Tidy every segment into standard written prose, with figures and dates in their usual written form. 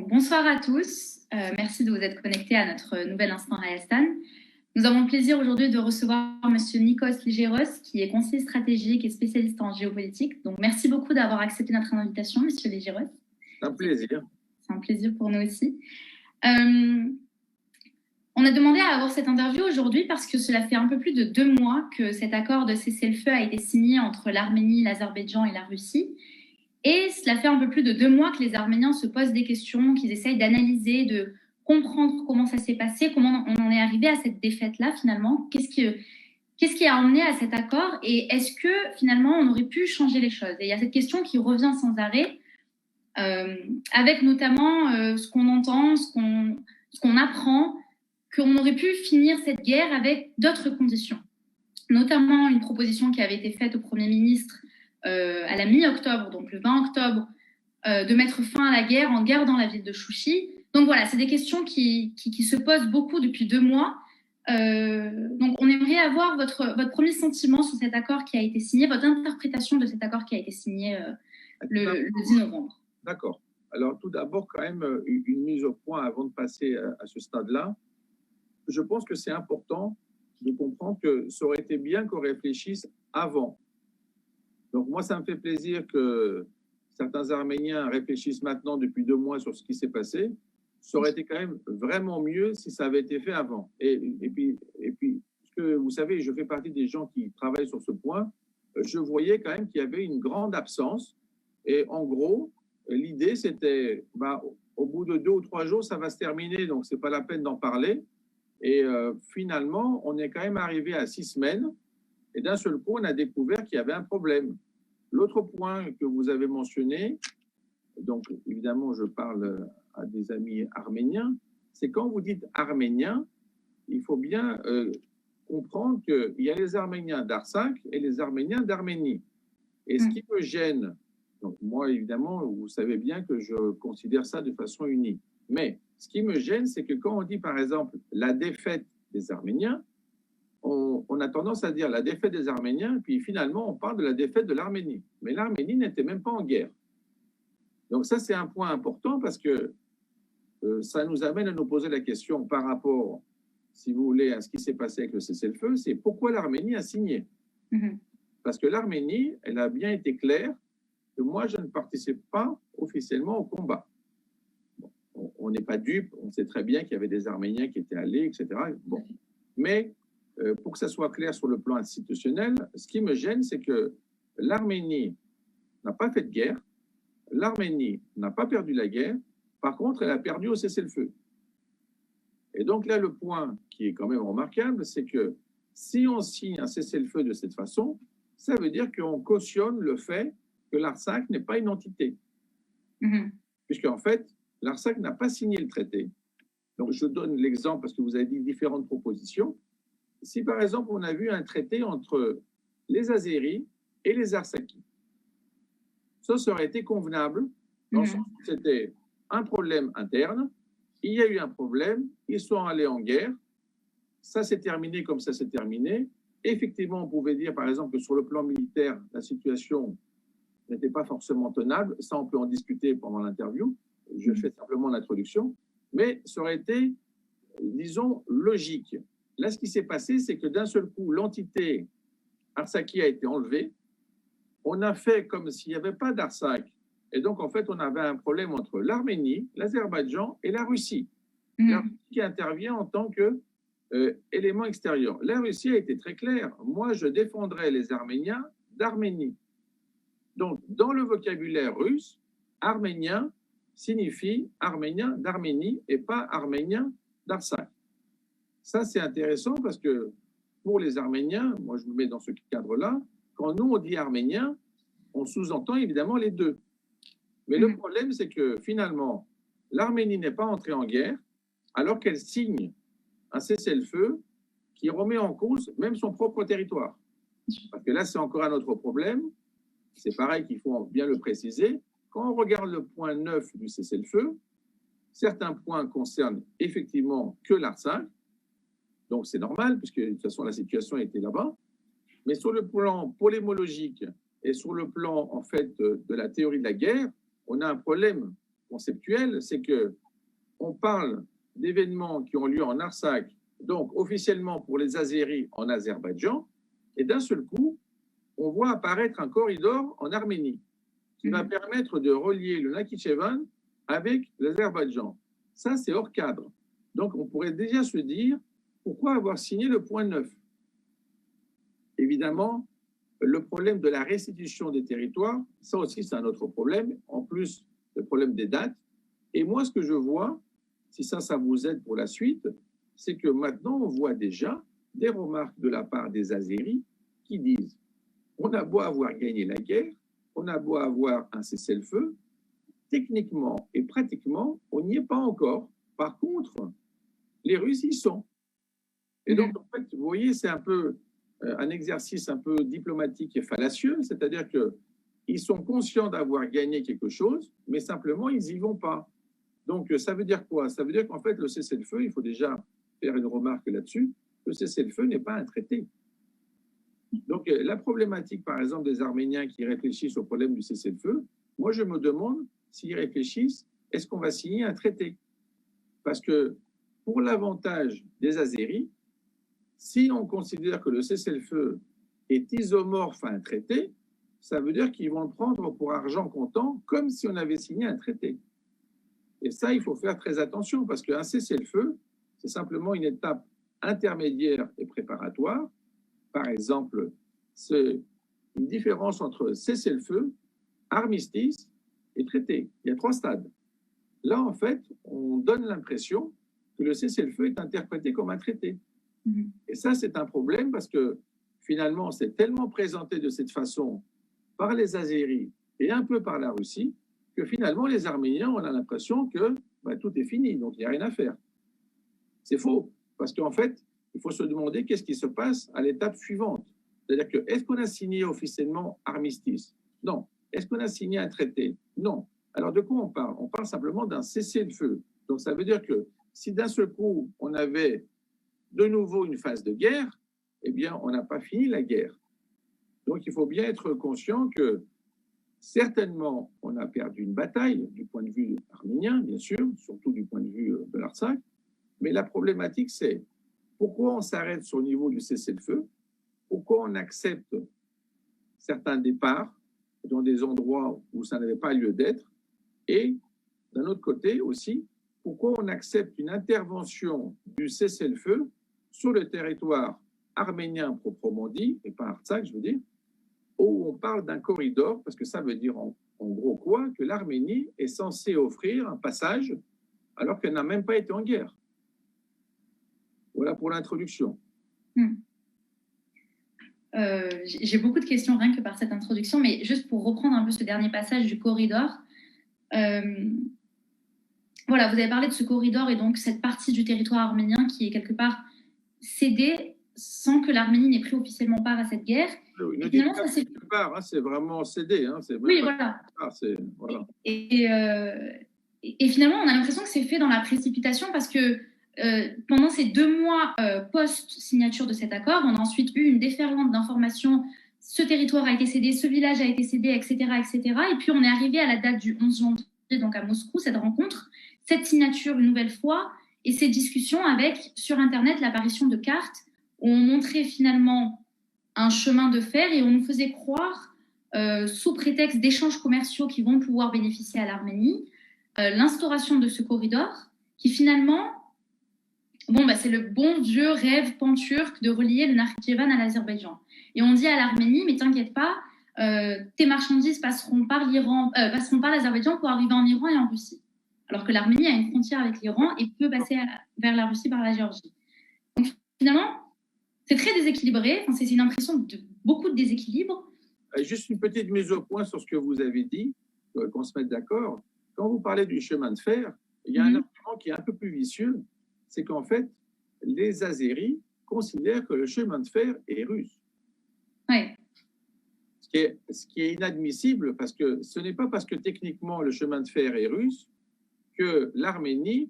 Bonsoir à tous. Merci de vous être connectés à notre nouvel instant Rayastan. Nous avons le plaisir aujourd'hui de recevoir Monsieur Nikos Ligeros, qui est conseiller stratégique et spécialiste en géopolitique. Donc, merci beaucoup d'avoir accepté notre invitation, Monsieur Ligeros. C'est un plaisir. C'est un plaisir pour nous aussi. On a demandé à avoir cette interview aujourd'hui parce que cela fait un peu plus de 2 mois que cet accord de cessez-le-feu a été signé entre l'Arménie, l'Azerbaïdjan et la Russie. Et cela fait un peu plus de 2 mois que les Arméniens se posent des questions, qu'ils essayent d'analyser, de comprendre comment ça s'est passé, comment on en est arrivé à cette défaite-là finalement. Qu'est-ce qui a emmené à cet accord et est-ce que finalement on aurait pu changer les choses? Et il y a cette question qui revient sans arrêt, avec notamment ce qu'on entend, ce qu'on apprend, qu'on aurait pu finir cette guerre avec d'autres conditions. Notamment une proposition qui avait été faite au Premier ministre à la mi-octobre, donc le 20 octobre, de mettre fin à la guerre en gardant la ville de Chouchi. Donc voilà, c'est des questions qui se posent beaucoup depuis 2 mois. Donc on aimerait avoir votre premier sentiment sur cet accord qui a été signé, votre interprétation de cet accord qui a été signé le 10 novembre. D'accord. Alors tout d'abord, quand même, une mise au point avant de passer à ce stade-là. Je pense que c'est important de comprendre que ça aurait été bien qu'on réfléchisse avant. Donc moi, ça me fait plaisir que certains Arméniens réfléchissent maintenant depuis 2 mois sur ce qui s'est passé. Ça aurait été quand même vraiment mieux si ça avait été fait avant. Et puis, parce que vous savez, je fais partie des gens qui travaillent sur ce point. Je voyais quand même qu'il y avait une grande absence. Et en gros, l'idée, c'était, au bout de 2 ou 3 jours, ça va se terminer, donc c'est pas la peine d'en parler. Et finalement, on est quand même arrivé à 6 semaines. Et d'un seul coup, on a découvert qu'il y avait un problème. L'autre point que vous avez mentionné, donc évidemment, je parle à des amis arméniens, c'est quand vous dites arméniens, il faut bien comprendre qu'il y a les Arméniens d'Artsakh et les Arméniens d'Arménie. Et ce qui me gêne, donc moi évidemment, vous savez bien que je considère ça de façon unie, mais ce qui me gêne, c'est que quand on dit par exemple la défaite des Arméniens, on a tendance à dire la défaite des Arméniens, puis finalement on parle de la défaite de l'Arménie. Mais l'Arménie n'était même pas en guerre. Donc ça, c'est un point important parce que ça nous amène à nous poser la question par rapport, si vous voulez, à ce qui s'est passé avec le cessez-le-feu, c'est pourquoi l'Arménie a signé. Parce que l'Arménie, elle a bien été claire que moi, je ne participe pas officiellement au combat. Bon, on n'est pas dupe, on sait très bien qu'il y avait des Arméniens qui étaient allés, etc. Bon. Mais pour que ça soit clair sur le plan institutionnel, ce qui me gêne, c'est que l'Arménie n'a pas fait de guerre, l'Arménie n'a pas perdu la guerre, par contre, elle a perdu au cessez-le-feu. Et donc là, le point qui est quand même remarquable, c'est que si on signe un cessez-le-feu de cette façon, ça veut dire qu'on cautionne le fait que l'Artsakh n'est pas une entité. Puisqu'en fait, l'Artsakh n'a pas signé le traité. Donc je donne l'exemple parce que vous avez dit différentes propositions. Si par exemple on a vu un traité entre les Azéris et les Artsakis, ça aurait été convenable dans le sens où c'était un problème interne, il y a eu un problème, ils sont allés en guerre, ça s'est terminé comme ça s'est terminé. Effectivement, on pouvait dire par exemple que sur le plan militaire, la situation n'était pas forcément tenable, ça on peut en discuter pendant l'interview, je fais simplement l'introduction, mais ça aurait été, disons, logique. Là, ce qui s'est passé, c'est que d'un seul coup, l'entité Artsakhi a été enlevée. On a fait comme s'il n'y avait pas d'Artsakh. Et donc, en fait, on avait un problème entre l'Arménie, l'Azerbaïdjan et la Russie. La Russie qui intervient en tant qu'élément extérieur. La Russie a été très claire. Moi, je défendrai les Arméniens d'Arménie. Donc, dans le vocabulaire russe, arménien signifie arménien d'Arménie et pas arménien d'Artsakh. Ça, c'est intéressant parce que pour les Arméniens, moi je me mets dans ce cadre-là, quand nous on dit arménien, on sous-entend évidemment les deux. Mais le problème, c'est que finalement, l'Arménie n'est pas entrée en guerre alors qu'elle signe un cessez-le-feu qui remet en cause même son propre territoire. Parce que là, c'est encore un autre problème. C'est pareil qu'il faut bien le préciser. Quand on regarde le point 9 du cessez-le-feu, certains points concernent effectivement que l'Artsakh. Donc, c'est normal, puisque de toute façon, la situation était là-bas. Mais sur le plan polémologique et sur le plan, en fait, de la théorie de la guerre, on a un problème conceptuelle, c'est que on parle d'événements qui ont lieu en Artsakh, donc officiellement pour les Azéris en Azerbaïdjan, et d'un seul coup, on voit apparaître un corridor en Arménie qui va permettre de relier le Nakhichevan avec l'Azerbaïdjan. Ça, c'est hors cadre. Donc, on pourrait déjà se dire, pourquoi avoir signé le point 9? Évidemment, le problème de la restitution des territoires, ça aussi, c'est un autre problème, en plus, le problème des dates. Et moi, ce que je vois, si ça vous aide pour la suite, c'est que maintenant, on voit déjà des remarques de la part des Azéris qui disent, on a beau avoir gagné la guerre, on a beau avoir un cessez-le-feu, techniquement et pratiquement, on n'y est pas encore. Par contre, les Russes y sont. Et donc, en fait, vous voyez, c'est un peu un exercice un peu diplomatique et fallacieux, c'est-à-dire qu'ils sont conscients d'avoir gagné quelque chose, mais simplement, ils n'y vont pas. Donc, ça veut dire quoi? Ça veut dire qu'en fait, le cessez-le-feu, il faut déjà faire une remarque là-dessus, le cessez-le-feu n'est pas un traité. Donc, la problématique, par exemple, des Arméniens qui réfléchissent au problème du cessez-le-feu, moi, je me demande s'ils réfléchissent, est-ce qu'on va signer un traité? Parce que pour l'avantage des Azéris, si on considère que le cessez-le-feu est isomorphe à un traité, ça veut dire qu'ils vont le prendre pour argent comptant, comme si on avait signé un traité. Et ça, il faut faire très attention, parce qu'un cessez-le-feu, c'est simplement une étape intermédiaire et préparatoire. Par exemple, c'est une différence entre cessez-le-feu, armistice et traité. Il y a 3 stades. Là, en fait, on donne l'impression que le cessez-le-feu est interprété comme un traité. Et ça, c'est un problème parce que finalement, c'est tellement présenté de cette façon par les Azéris et un peu par la Russie que finalement, les Arméniens, on a l'impression que tout est fini, donc il n'y a rien à faire. C'est faux, parce qu'en fait, il faut se demander qu'est-ce qui se passe à l'étape suivante. C'est-à-dire que, est-ce qu'on a signé officiellement armistice? Non. Est-ce qu'on a signé un traité? Non. Alors, de quoi on parle? On parle simplement d'un cessez-le-feu. Donc, ça veut dire que si d'un seul coup, on avait de nouveau une phase de guerre, eh bien, on n'a pas fini la guerre. Donc, il faut bien être conscient que certainement, on a perdu une bataille du point de vue arménien, bien sûr, surtout du point de vue de l'Artsakh. Mais la problématique, c'est pourquoi on s'arrête sur le niveau du cessez-le-feu, pourquoi on accepte certains départs dans des endroits où ça n'avait pas lieu d'être, et d'un autre côté aussi, pourquoi on accepte une intervention du cessez-le-feu sur le territoire arménien proprement dit, et pas Artsakh, je veux dire, où on parle d'un corridor, parce que ça veut dire en gros quoi? Que l'Arménie est censée offrir un passage alors qu'elle n'a même pas été en guerre. Voilà pour l'introduction. J'ai beaucoup de questions rien que par cette introduction, mais juste pour reprendre un peu ce dernier passage du corridor. Voilà, vous avez parlé de ce corridor et donc cette partie du territoire arménien qui est quelque part cédée sans que l'Arménie n'ait pris officiellement part à cette guerre. Oui, et finalement, ça c'est part, hein, c'est vraiment cédé. Hein, oui, voilà. Voilà. Et finalement, on a l'impression que c'est fait dans la précipitation parce que pendant ces 2 mois post-signature de cet accord, on a ensuite eu une déferlante d'informations. Ce territoire a été cédé, ce village a été cédé, etc., etc. Et puis, on est arrivé à la date du 11 janvier, donc à Moscou, cette rencontre, cette signature une nouvelle fois, et ces discussions avec, sur Internet, l'apparition de cartes où on montrait finalement un chemin de fer et on nous faisait croire, sous prétexte d'échanges commerciaux qui vont pouvoir bénéficier à l'Arménie, l'instauration de ce corridor qui finalement... c'est le bon vieux rêve panturc de relier le Nakhichevan à l'Azerbaïdjan. Et on dit à l'Arménie, mais t'inquiète pas, tes marchandises passeront par l'Azerbaïdjan pour arriver en Iran et en Russie. Alors que l'Arménie a une frontière avec l'Iran et peut passer vers la Russie par la Géorgie. Donc finalement, c'est très déséquilibré. Enfin, c'est une impression de beaucoup de déséquilibre. Juste une petite mise au point sur ce que vous avez dit, qu'on se mette d'accord. Quand vous parlez du chemin de fer, il y a un argument qui est un peu plus vicieux. C'est qu'en fait, les Azéris considèrent que le chemin de fer est russe. Ouais. Ce qui est inadmissible, parce que ce n'est pas parce que techniquement le chemin de fer est russe que l'Arménie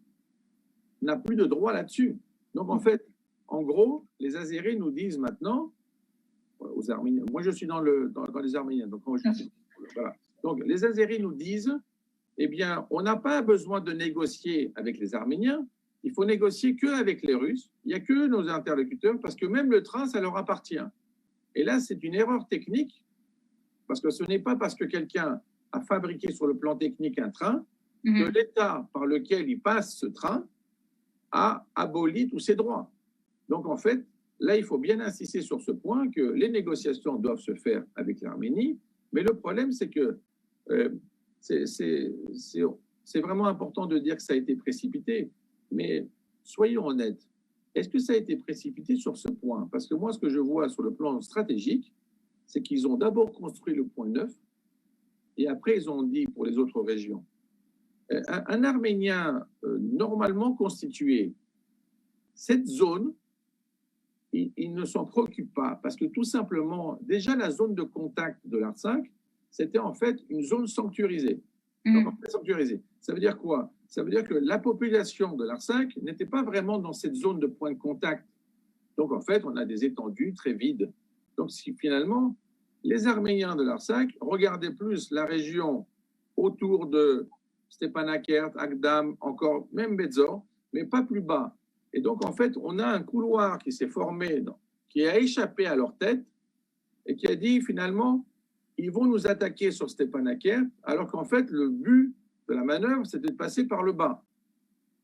n'a plus de droit là-dessus. Donc en fait, en gros, les Azéris nous disent maintenant, aux Arméniens, moi je suis dans les Arméniens, donc, voilà. Donc les Azéris nous disent, eh bien, on n'a pas besoin de négocier avec les Arméniens, il faut négocier qu'avec les Russes. Il n'y a que nos interlocuteurs, parce que même le train, ça leur appartient. Et là, c'est une erreur technique, parce que ce n'est pas parce que quelqu'un a fabriqué sur le plan technique un train que l'État par lequel il passe ce train a aboli tous ses droits. Donc, en fait, là, il faut bien insister sur ce point que les négociations doivent se faire avec l'Arménie, mais le problème, c'est que c'est vraiment important de dire que ça a été précipité, mais soyons honnêtes, est-ce que ça a été précipité sur ce point? Parce que moi, ce que je vois sur le plan stratégique, c'est qu'ils ont d'abord construit le point 9 et après, ils ont dit pour les autres régions. Un Arménien normalement constitué, cette zone, il ne s'en préoccupe pas parce que tout simplement, déjà la zone de contact de l'Art5, c'était en fait une zone sanctuarisée. Donc, en fait, sanctuarisée. Ça veut dire quoi? Ça veut dire que la population de l'Art5 n'était pas vraiment dans cette zone de point de contact. Donc, en fait, on a des étendues très vides. Donc, si finalement, les Arméniens de l'Artsakh regardaient plus la région autour de Stepanakert, Agdam, encore même Bedzor, mais pas plus bas. Et donc, en fait, on a un couloir qui s'est formé, qui a échappé à leur tête et qui a dit finalement, ils vont nous attaquer sur Stepanakert, alors qu'en fait, le but de la manœuvre, c'était de passer par le bas.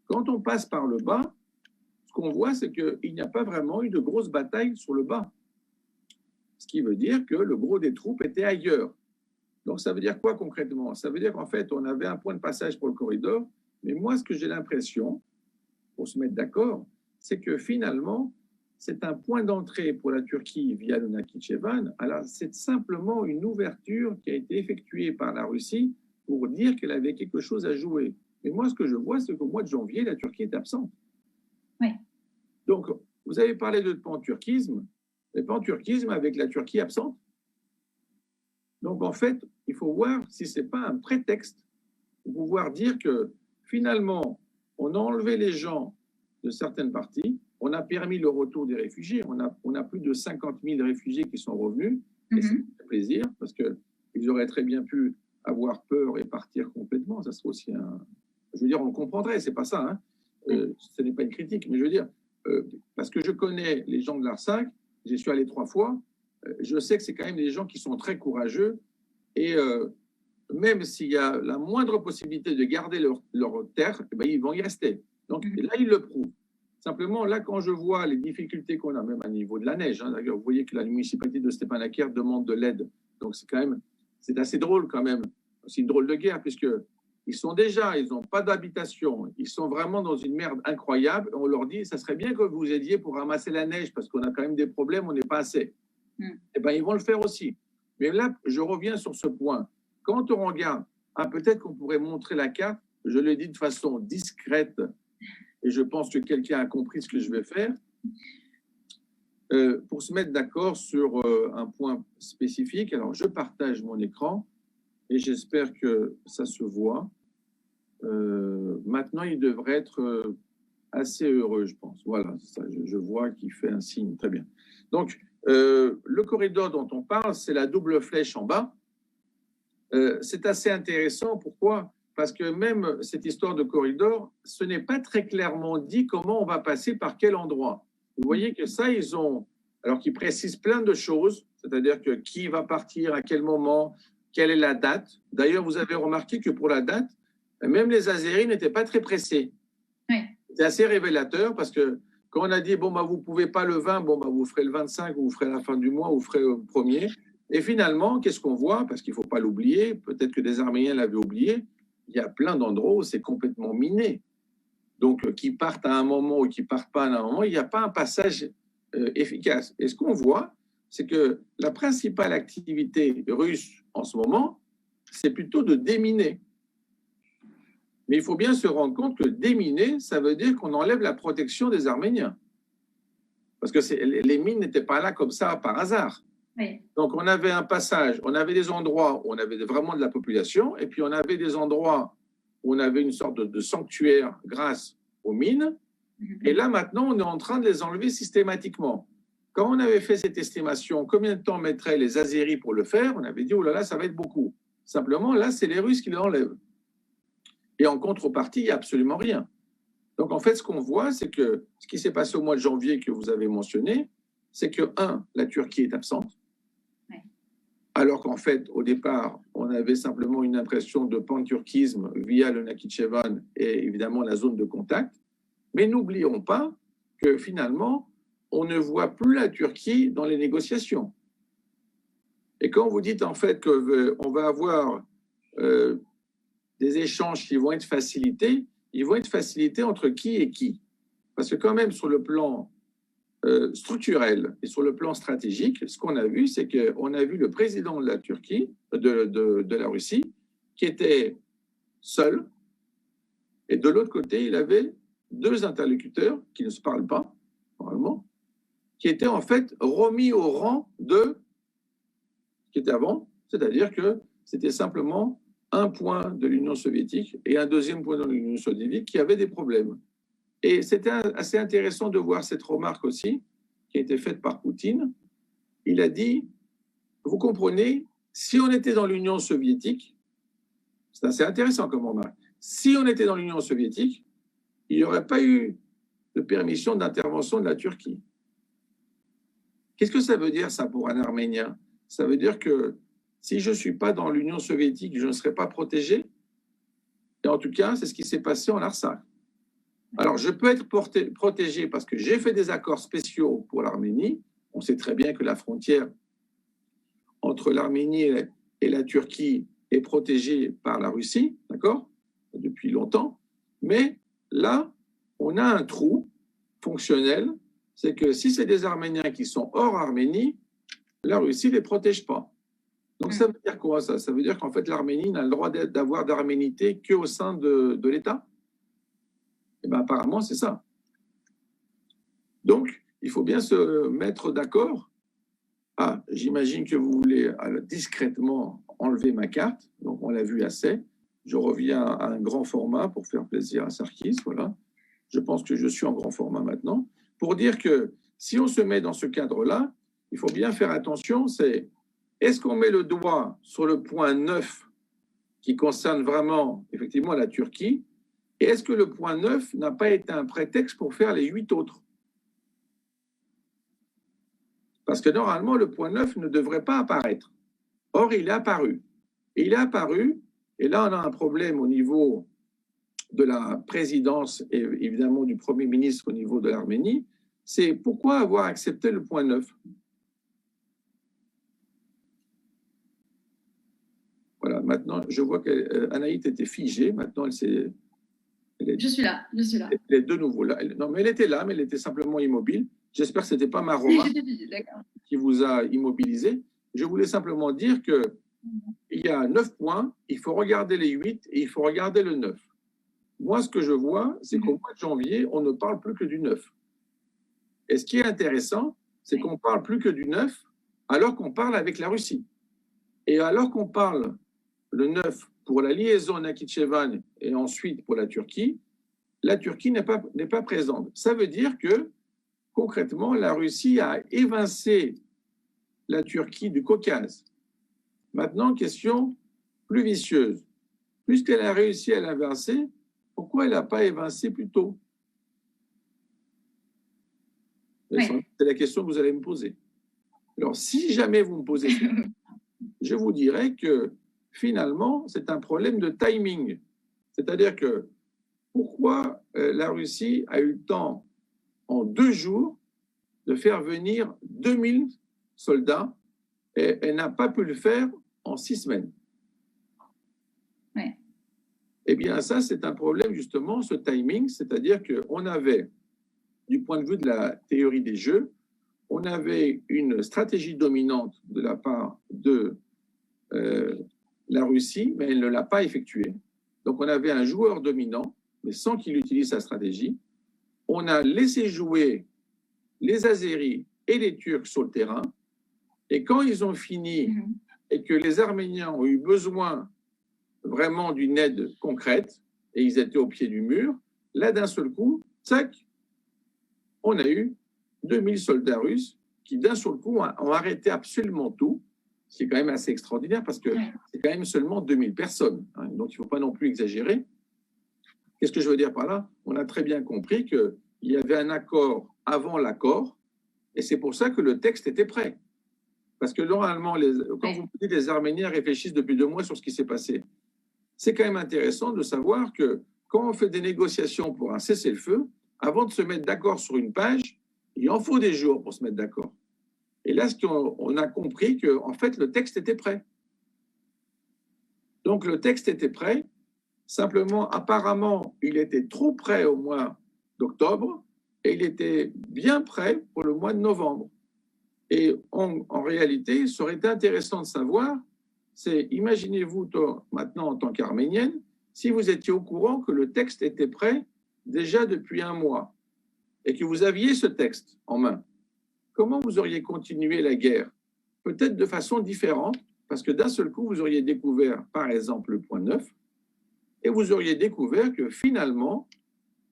Quand on passe par le bas, ce qu'on voit, c'est qu'il n'y a pas vraiment eu de grosse bataille sur le bas. Ce qui veut dire que le gros des troupes était ailleurs. Donc, ça veut dire quoi concrètement? Ça veut dire qu'en fait, on avait un point de passage pour le corridor, mais moi, ce que j'ai l'impression, pour se mettre d'accord, c'est que finalement, c'est un point d'entrée pour la Turquie via le Nakhichevan. Alors, c'est simplement une ouverture qui a été effectuée par la Russie pour dire qu'elle avait quelque chose à jouer. Mais moi, ce que je vois, c'est qu'au mois de janvier, la Turquie est absente. Oui. Donc, vous avez parlé de pan-turquisme, mais pan-turquisme avec la Turquie absente. Donc, en fait, il faut voir si ce n'est pas un prétexte pour pouvoir dire que finalement, on a enlevé les gens de certaines parties, on a permis le retour des réfugiés, on a plus de 50 000 réfugiés qui sont revenus, et ça fait plaisir, parce qu'ils auraient très bien pu avoir peur et partir complètement. Ça serait aussi un... Je veux dire, on comprendrait, c'est pas ça, hein. Ce n'est pas une critique, mais je veux dire, parce que je connais les gens de l'Artsakh, j'y suis allé 3 fois, je sais que c'est quand même des gens qui sont très courageux, et même s'il y a la moindre possibilité de garder leur terre, eh ben, ils vont y rester. Donc là, ils le prouvent. Simplement, là, quand je vois les difficultés qu'on a, même à niveau de la neige, hein, d'ailleurs, vous voyez que la municipalité de Stepanakert demande de l'aide. Donc, c'est assez drôle quand même. C'est une drôle de guerre, puisque ils n'ont pas d'habitation, ils sont vraiment dans une merde incroyable. On leur dit, ça serait bien que vous aidiez pour ramasser la neige, parce qu'on a quand même des problèmes, on n'est pas assez. Eh bien, ils vont le faire aussi. Mais là, je reviens sur ce point. Quand on regarde, peut-être qu'on pourrait montrer la carte, je le dis de façon discrète, et je pense que quelqu'un a compris ce que je vais faire, pour se mettre d'accord sur un point spécifique. Alors, je partage mon écran, et j'espère que ça se voit. Maintenant, il devrait être assez heureux, je pense. Voilà, ça, je vois qu'il fait un signe. Très bien. Donc, le corridor dont on parle, c'est la double flèche en bas. C'est assez intéressant. Pourquoi? Parce que même cette histoire de corridor, ce n'est pas très clairement dit comment on va passer par quel endroit. Vous voyez que ça, alors qu'ils précisent plein de choses, c'est-à-dire que qui va partir, à quel moment, quelle est la date. D'ailleurs, vous avez remarqué que pour la date, même les Azéris n'étaient pas très pressés. Oui. C'est assez révélateur parce que quand on a dit, bon, bah, vous ne pouvez pas le 20, bon, bah, vous ferez le 25, ou vous ferez à la fin du mois, ou vous ferez le 1er. Et finalement, qu'est-ce qu'on voit? Parce qu'il ne faut pas l'oublier, peut-être que des Arméniens l'avaient oublié, il y a plein d'endroits où c'est complètement miné. Donc, qui partent à un moment ou qui ne partent pas à un moment, il n'y a pas un passage efficace. Et ce qu'on voit, c'est que la principale activité russe en ce moment, c'est plutôt de déminer. Mais il faut bien se rendre compte que déminer, ça veut dire qu'on enlève la protection des Arméniens. Parce que les mines n'étaient pas là comme ça par hasard. Oui. Donc, on avait un passage, on avait des endroits où on avait vraiment de la population, et puis on avait des endroits où on avait une sorte de sanctuaire grâce aux mines. Et là, maintenant, on est en train de les enlever systématiquement. Quand on avait fait cette estimation, combien de temps mettraient les Azéris pour le faire? On avait dit, oh là là, ça va être beaucoup. Simplement, là, c'est les Russes qui l'enlèvent. Et en contrepartie, il n'y a absolument rien. Donc, en fait, ce qu'on voit, c'est que ce qui s'est passé au mois de janvier que vous avez mentionné, c'est que, la Turquie est absente, alors qu'en fait, au départ, on avait simplement une impression de pan-turquisme via le Nakhichevan et évidemment la zone de contact. Mais n'oublions pas que finalement, on ne voit plus la Turquie dans les négociations. Et quand vous dites en fait qu'on va avoir des échanges qui vont être facilités, ils vont être facilités entre qui et qui? Parce que quand même, sur le plan structurel et sur le plan stratégique, ce qu'on a vu, c'est qu'on a vu le président de la Turquie, de la Russie, qui était seul, et de l'autre côté, il avait deux interlocuteurs qui ne se parlent pas, normalement, qui étaient en fait remis au rang de ce qui était avant, c'est-à-dire que c'était simplement un point de l'Union soviétique et un deuxième point de l'Union soviétique qui avaient des problèmes. Et c'était assez intéressant de voir cette remarque aussi, qui a été faite par Poutine. Il a dit, vous comprenez, si on était dans l'Union soviétique, c'est assez intéressant comme remarque, si on était dans l'Union soviétique, il n'y aurait pas eu de permission d'intervention de la Turquie. Qu'est-ce que ça veut dire, ça, pour un Arménien? Ça veut dire que si je ne suis pas dans l'Union soviétique, je ne serai pas protégé. Et en tout cas, c'est ce qui s'est passé en Artsakh. Alors, je peux être protégé parce que j'ai fait des accords spéciaux pour l'Arménie. On sait très bien que la frontière entre l'Arménie et la Turquie est protégée par la Russie, d'accord, depuis longtemps. Mais là, on a un trou fonctionnel, c'est que si c'est des Arméniens qui sont hors Arménie, la Russie ne les protège pas. Donc, ça veut dire quoi, ça? Ça veut dire qu'en fait, l'Arménie n'a le droit d'avoir d'arménité qu'au sein de l'État? Eh bien, apparemment, c'est ça. Donc, il faut bien se mettre d'accord. Ah, j'imagine que vous voulez discrètement enlever ma carte. Donc, on l'a vu assez. Je reviens à un grand format pour faire plaisir à Sarkis. Voilà. Je pense que je suis en grand format maintenant. Pour dire que si on se met dans ce cadre-là, il faut bien faire attention, c'est est-ce qu'on met le doigt sur le point 9 qui concerne vraiment, effectivement, la Turquie, et est-ce que le point 9 n'a pas été un prétexte pour faire les 8 autres? Parce que normalement, le point 9 ne devrait pas apparaître. Or, il est apparu. Et il est apparu, et là, on a un problème au niveau de la présidence et évidemment du Premier ministre au niveau de l'Arménie, c'est pourquoi avoir accepté le point 9? Voilà, maintenant, je vois qu'Anaït était figée, maintenant, je suis là. Elle est de nouveau là. Non, mais elle était là, mais elle était simplement immobile. J'espère que ce n'était pas ma remarque qui vous a immobilisé. Je voulais simplement dire qu'il y a 9 points, il faut regarder les 8 et il faut regarder le 9. Moi, ce que je vois, c'est qu'au mois de janvier, on ne parle plus que du 9. Et ce qui est intéressant, c'est qu'on ne parle plus que du 9 alors qu'on parle avec la Russie. Et alors qu'on parle le 9 pour la liaison Nakhichevan et ensuite pour la Turquie n'est pas présente. Ça veut dire que, concrètement, la Russie a évincé la Turquie du Caucase. Maintenant, question plus vicieuse. Puisqu'elle a réussi à l'évincer, pourquoi elle n'a pas évincé plus tôt? C'est la question que vous allez me poser. Alors, si jamais vous me posez ça, je vous dirais que finalement, c'est un problème de timing. C'est-à-dire que pourquoi la Russie a eu le temps, en 2 jours, de faire venir 2000 soldats et elle n'a pas pu le faire en 6 semaines? Ouais. Eh bien, ça, c'est un problème, justement, ce timing, c'est-à-dire qu'on avait, du point de vue de la théorie des jeux, on avait une stratégie dominante de la part de la Russie, mais elle ne l'a pas effectuée. Donc, on avait un joueur dominant, mais sans qu'il utilise sa stratégie. On a laissé jouer les Azéris et les Turcs sur le terrain. Et quand ils ont fini et que les Arméniens ont eu besoin vraiment d'une aide concrète, et ils étaient au pied du mur, là, d'un seul coup, tac, on a eu 2000 soldats russes qui, d'un seul coup, ont arrêté absolument tout, ce qui est quand même assez extraordinaire parce que c'est quand même seulement 2000 personnes. Hein, donc, il ne faut pas non plus exagérer. Qu'est-ce que je veux dire par là? On a très bien compris qu'il y avait un accord avant l'accord, et c'est pour ça que le texte était prêt. Parce que normalement, quand vous dites les Arméniens réfléchissent depuis 2 mois sur ce qui s'est passé, c'est quand même intéressant de savoir que quand on fait des négociations pour un cessez-le-feu, avant de se mettre d'accord sur une page, il en faut des jours pour se mettre d'accord. Et là, on a compris que, en fait, le texte était prêt. Donc, le texte était prêt. Simplement, apparemment, il était trop prêt au mois d'octobre et il était bien prêt pour le mois de novembre. Et en réalité, ce serait intéressant de savoir, c'est, imaginez-vous maintenant en tant qu'Arménienne, si vous étiez au courant que le texte était prêt déjà depuis 1 mois et que vous aviez ce texte en main, comment vous auriez continué la guerre? Peut-être de façon différente, parce que d'un seul coup, vous auriez découvert, par exemple, le point 9, et vous auriez découvert que finalement,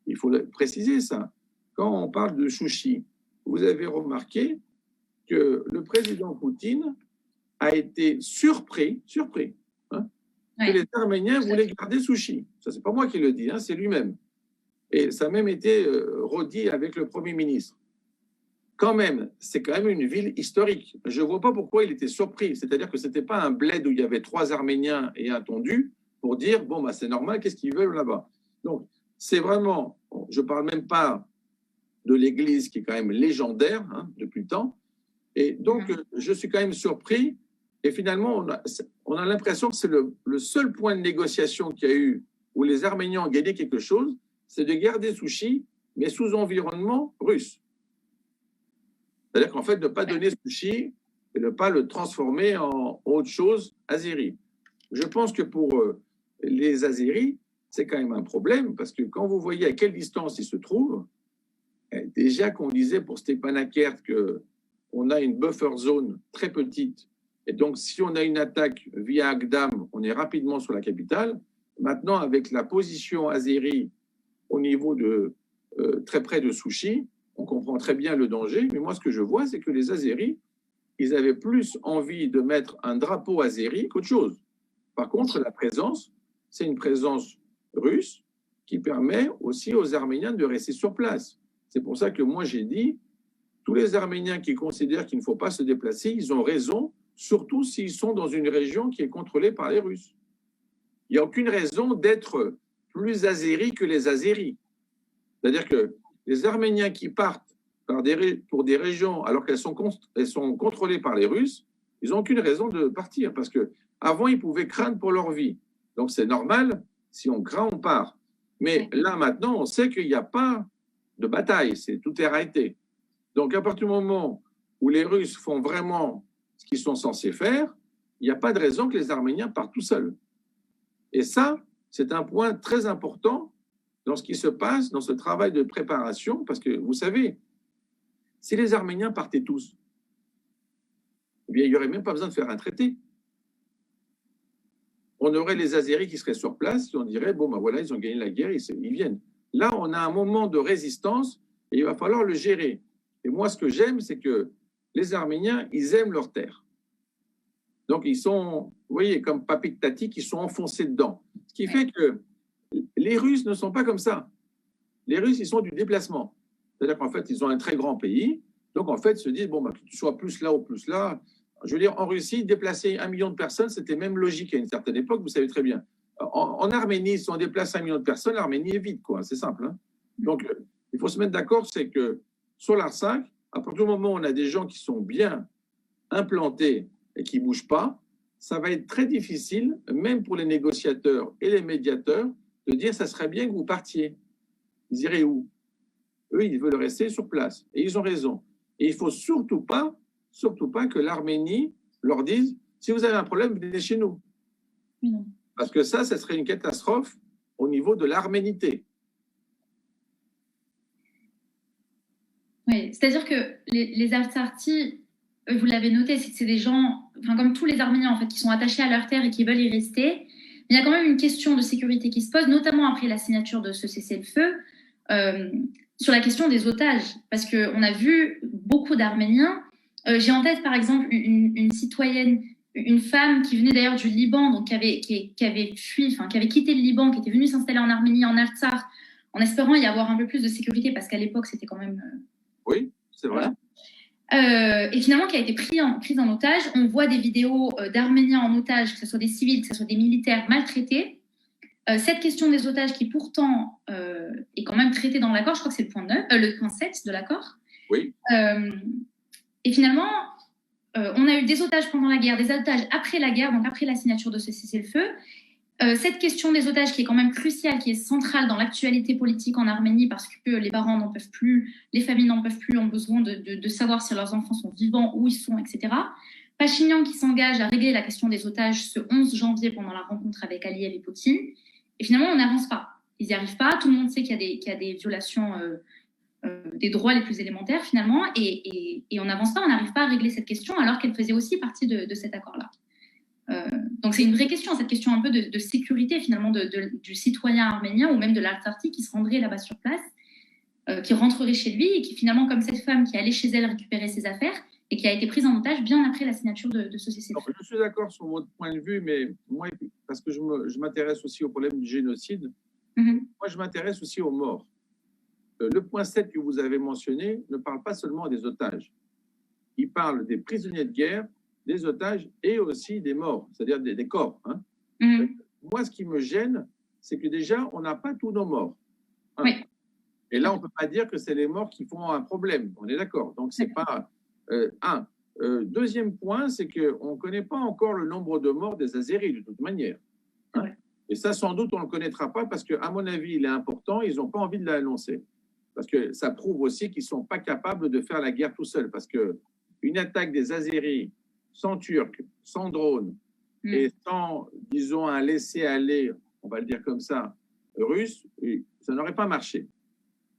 il faut préciser ça, quand on parle de Chouchi, vous avez remarqué que le président Poutine a été surpris hein, que les Arméniens voulaient garder Souchi. Ça, c'est pas moi qui le dis, hein, c'est lui-même. Et ça a même été redit avec le Premier ministre. Quand même, c'est quand même une ville historique. Je ne vois pas pourquoi il était surpris. C'est-à-dire que ce n'était pas un bled où il y avait 3 Arméniens et un tondu pour dire, bon, bah, c'est normal, qu'est-ce qu'ils veulent là-bas? Donc, c'est vraiment, je ne parle même pas de l'Église qui est quand même légendaire hein, depuis le temps. Et donc, je suis quand même surpris. Et finalement, on a l'impression que c'est le seul point de négociation qu'il y a eu où les Arméniens ont gagné quelque chose, c'est de garder Souchi, mais sous environnement russe. C'est-à-dire qu'en fait, ne pas donner Souchi et ne pas le transformer en autre chose azéri. Je pense que pour les Azéris, c'est quand même un problème, parce que quand vous voyez à quelle distance ils se trouvent, déjà qu'on disait pour Stepanakert qu'on a une buffer zone très petite, et donc si on a une attaque via Agdam, on est rapidement sur la capitale. Maintenant, avec la position azérie au niveau de très près de Souchi, on comprend très bien le danger, mais moi ce que je vois, c'est que les Azéris, ils avaient plus envie de mettre un drapeau azéri qu'autre chose. Par contre, la présence, c'est une présence russe qui permet aussi aux Arméniens de rester sur place. C'est pour ça que moi j'ai dit, tous les Arméniens qui considèrent qu'il ne faut pas se déplacer, ils ont raison, surtout s'ils sont dans une région qui est contrôlée par les Russes. Il n'y a aucune raison d'être plus azéri que les Azéris. C'est-à-dire que les Arméniens qui partent pour des régions alors qu'elles sont contrôlées par les Russes, ils n'ont aucune raison de partir parce qu'avant, ils pouvaient craindre pour leur vie. Donc, c'est normal, si on craint, on part. Mais là, maintenant, on sait qu'il n'y a pas de bataille, tout est arrêté. Donc, à partir du moment où les Russes font vraiment ce qu'ils sont censés faire, il n'y a pas de raison que les Arméniens partent tout seuls. Et ça, c'est un point très important dans ce qui se passe, dans ce travail de préparation, parce que vous savez, si les Arméniens partaient tous, eh bien, il n'y aurait même pas besoin de faire un traité. On aurait les Azéris qui seraient sur place et on dirait, bon, ben voilà, ils ont gagné la guerre, ils viennent. Là, on a un moment de résistance et il va falloir le gérer. Et moi, ce que j'aime, c'est que les Arméniens, ils aiment leur terre. Donc, ils sont, vous voyez, comme Papik Tati, qui sont enfoncés dedans. Ce qui fait que les Russes ne sont pas comme ça. Les Russes, ils sont du déplacement. C'est-à-dire qu'en fait, ils ont un très grand pays. Donc, en fait, ils se disent, bon, bah, que tu sois plus là ou plus là. Je veux dire, en Russie, déplacer 1 million de personnes, c'était même logique à une certaine époque, vous savez très bien. En Arménie, si on déplace 1 million de personnes, l'Arménie est vide, quoi. C'est simple. Hein. Donc, il faut se mettre d'accord, c'est que sur l'Ar5, à partir du moment où on a des gens qui sont bien implantés et qui ne bougent pas, ça va être très difficile, même pour les négociateurs et les médiateurs, de dire ça serait bien que vous partiez. Ils iraient où? Eux, ils veulent rester sur place. Et ils ont raison. Et il ne faut surtout pas que l'Arménie leur dise si vous avez un problème, venez chez nous. Non. Parce que ça serait une catastrophe au niveau de l'arménité. Oui, c'est-à-dire que les Artsakhi, vous l'avez noté, c'est des gens, enfin, comme tous les Arméniens, en fait, qui sont attachés à leur terre et qui veulent y rester. Mais il y a quand même une question de sécurité qui se pose, notamment après la signature de ce cessez-le-feu, sur la question des otages. Parce qu'on a vu beaucoup d'Arméniens. J'ai en tête, par exemple, une citoyenne une femme qui venait d'ailleurs du Liban, donc qui avait fui, enfin qui avait quitté le Liban, qui était venue s'installer en Arménie, en Artsakh, en espérant y avoir un peu plus de sécurité, parce qu'à l'époque c'était quand même. Oui, c'est vrai. Et finalement qui a été prise en otage. On voit des vidéos d'Arméniens en otage, que ce soit des civils, que ce soit des militaires maltraités. Cette question des otages qui pourtant est quand même traitée dans l'accord, je crois que c'est le point 7 de l'accord. Oui. Et finalement, on a eu des otages pendant la guerre, des otages après la guerre, donc après la signature de ce cessez-le-feu. Cette question des otages qui est quand même cruciale, qui est centrale dans l'actualité politique en Arménie, parce que les parents n'en peuvent plus, les familles n'en peuvent plus, ont besoin de savoir si leurs enfants sont vivants, où ils sont, etc. Pachinian qui s'engage à régler la question des otages ce 11 janvier pendant la rencontre avec Aliyev et Poutine. Et finalement, on n'avance pas. Ils n'y arrivent pas. Tout le monde sait qu'il y a des violations des droits les plus élémentaires, finalement. Et on n'avance pas, on n'arrive pas à régler cette question, alors qu'elle faisait aussi partie de cet accord-là. Donc c'est une vraie question, cette question un peu de sécurité, finalement, du citoyen arménien ou même de l'Artsakhi qui se rendrait là-bas sur place, qui rentrerait chez lui et qui, finalement, comme cette femme qui allait chez elle récupérer ses affaires et qui a été prise en otage bien après la signature de ce cessez-le-feu. Je suis d'accord sur votre point de vue, mais moi, parce que je m'intéresse aussi au problème du génocide, moi, je m'intéresse aussi aux morts. Le point 7 que vous avez mentionné ne parle pas seulement des otages. Il parle des prisonniers de guerre, des otages et aussi des morts, c'est-à-dire des corps. Hein. Moi, ce qui me gêne, c'est que déjà, on n'a pas tous nos morts. Hein. Oui. Et là, on ne peut pas dire que c'est les morts qui font un problème. On est d'accord. Donc, c'est pas un. Deuxième point, c'est qu'on ne connaît pas encore le nombre de morts des Azéris, de toute manière. Hein. Et ça, sans doute, on ne le connaîtra pas parce qu'à mon avis, il est important. Ils n'ont pas envie de l'annoncer. Parce que ça prouve aussi qu'ils ne sont pas capables de faire la guerre tout seuls. Parce qu'une attaque des Azéris sans Turcs, sans drones et sans, disons, un laisser-aller, on va le dire comme ça, russe, ça n'aurait pas marché.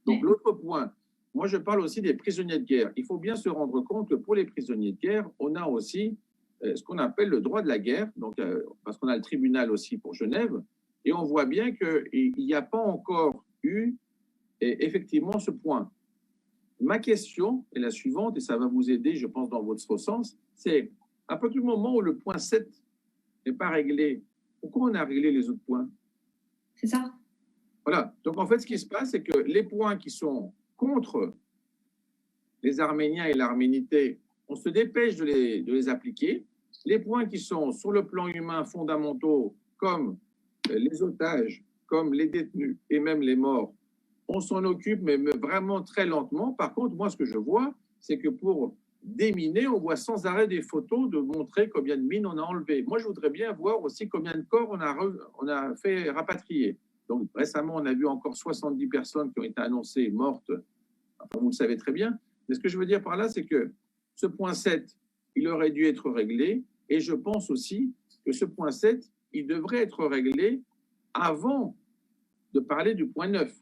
Donc, l'autre point, moi, je parle aussi des prisonniers de guerre. Il faut bien se rendre compte que pour les prisonniers de guerre, on a aussi ce qu'on appelle le droit de la guerre, donc, parce qu'on a le tribunal aussi pour Genève, et on voit bien qu'il n'y a pas encore eu effectivement ce point. Ma question est la suivante, et ça va vous aider, je pense, dans votre sens, c'est à partir du moment où le point 7 n'est pas réglé, pourquoi on a réglé les autres points? C'est ça. Voilà. Donc, en fait, ce qui se passe, c'est que les points qui sont contre les Arméniens et l'arménité, on se dépêche de les appliquer. Les points qui sont sur le plan humain fondamentaux, comme les otages, comme les détenus et même les morts, on s'en occupe, mais vraiment très lentement. Par contre, moi, ce que je vois, c'est que pour déminer, on voit sans arrêt des photos de montrer combien de mines on a enlevées. Moi, je voudrais bien voir aussi combien de corps on a fait rapatrier. Donc, récemment, on a vu encore 70 personnes qui ont été annoncées mortes. Enfin, vous le savez très bien. Mais ce que je veux dire par là, c'est que ce point 7, il aurait dû être réglé. Et je pense aussi que ce point 7, il devrait être réglé avant de parler du point 9.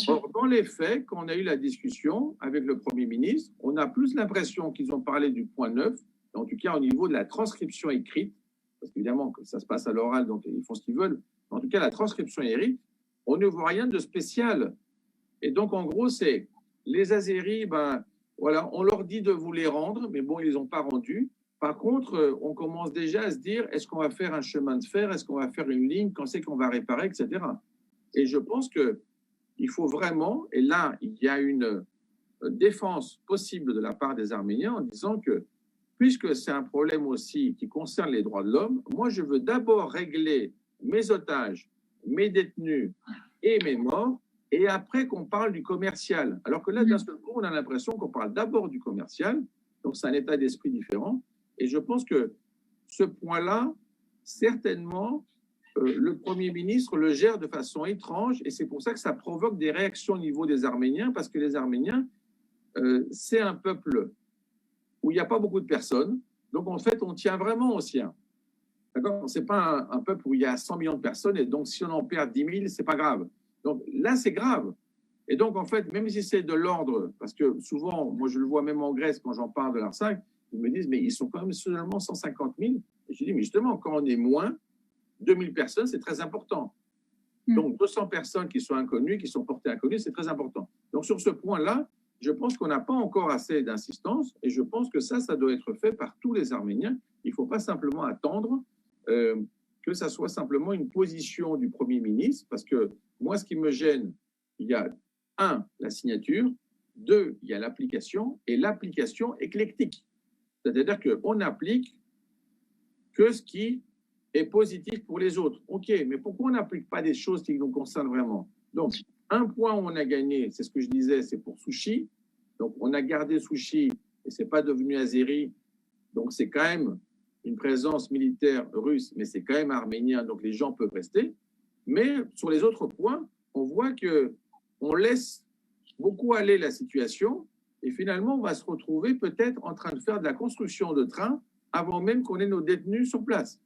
Or, dans les faits, quand on a eu la discussion avec le Premier ministre, on a plus l'impression qu'ils ont parlé du point 9, en tout cas au niveau de la transcription écrite, parce qu'évidemment, ça se passe à l'oral, donc ils font ce qu'ils veulent. En tout cas, la transcription écrite, on ne voit rien de spécial. Et donc, en gros, c'est les Azéris, ben, voilà, on leur dit de vous les rendre, mais bon, ils ne les ont pas rendus. Par contre, on commence déjà à se dire, est-ce qu'on va faire un chemin de fer, est-ce qu'on va faire une ligne, quand c'est qu'on va réparer, etc. Et je pense qu'il faut vraiment, et là, il y a une défense possible de la part des Arméniens en disant que, puisque c'est un problème aussi qui concerne les droits de l'homme, moi, je veux d'abord régler mes otages, mes détenus et mes morts, et après qu'on parle du commercial. Alors que là, d'un seul coup, on a l'impression qu'on parle d'abord du commercial, donc c'est un état d'esprit différent. Et je pense que ce point-là, certainement, le Premier ministre le gère de façon étrange, et c'est pour ça que ça provoque des réactions au niveau des Arméniens, parce que les Arméniens, c'est un peuple où il n'y a pas beaucoup de personnes, donc en fait, on tient vraiment aux siens. D'accord ? Ce n'est pas un peuple où il y a 100 millions de personnes, et donc si on en perd 10 000, ce n'est pas grave. Donc là, c'est grave. Et donc, en fait, même si c'est de l'ordre, parce que souvent, moi je le vois même en Grèce, quand j'en parle de l'Artsakh, ils me disent, mais ils sont quand même seulement 150 000. Et je dis, mais justement, quand on est moins, 2000 personnes, c'est très important. Donc, 200 personnes qui sont inconnues, qui sont portées inconnues, c'est très important. Donc, sur ce point-là, je pense qu'on n'a pas encore assez d'insistance et je pense que ça doit être fait par tous les Arméniens. Il ne faut pas simplement attendre que ça soit simplement une position du Premier ministre, parce que moi, ce qui me gêne, il y a la signature, 2, il y a l'application, et l'application éclectique. C'est-à-dire qu'on n'applique que ce qui est positif pour les autres. OK, mais pourquoi on n'applique pas des choses qui nous concernent vraiment? Donc, un point où on a gagné, c'est ce que je disais, c'est pour Souchi. Donc, on a gardé Souchi et ce n'est pas devenu Azeri. Donc, c'est quand même une présence militaire russe, mais c'est quand même arménien, donc les gens peuvent rester. Mais sur les autres points, on voit qu'on laisse beaucoup aller la situation et finalement, on va se retrouver peut-être en train de faire de la construction de trains avant même qu'on ait nos détenus sur place.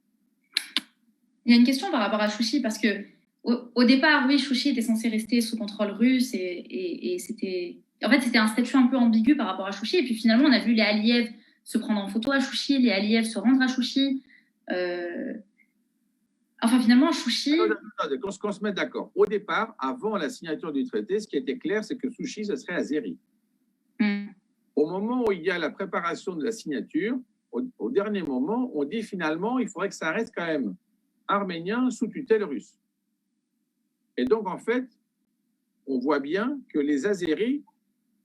Il y a une question par rapport à Chouchi, parce que au départ, oui, Chouchi était censé rester sous contrôle russe et c'était... En fait, c'était un statut un peu ambigu par rapport à Chouchi. Et puis finalement, on a vu les Aliyev se prendre en photo à Chouchi, les Aliyev se rendre à Chouchi. Enfin, finalement, Chouchi... Qu'on se mette d'accord. Au départ, avant la signature du traité, ce qui était clair, c'est que Chouchi, ce serait Azeri. Au moment où il y a la préparation de la signature, au dernier moment, on dit finalement, il faudrait que ça reste quand même arménien sous tutelle russe. Et donc, en fait, on voit bien que les Azéris,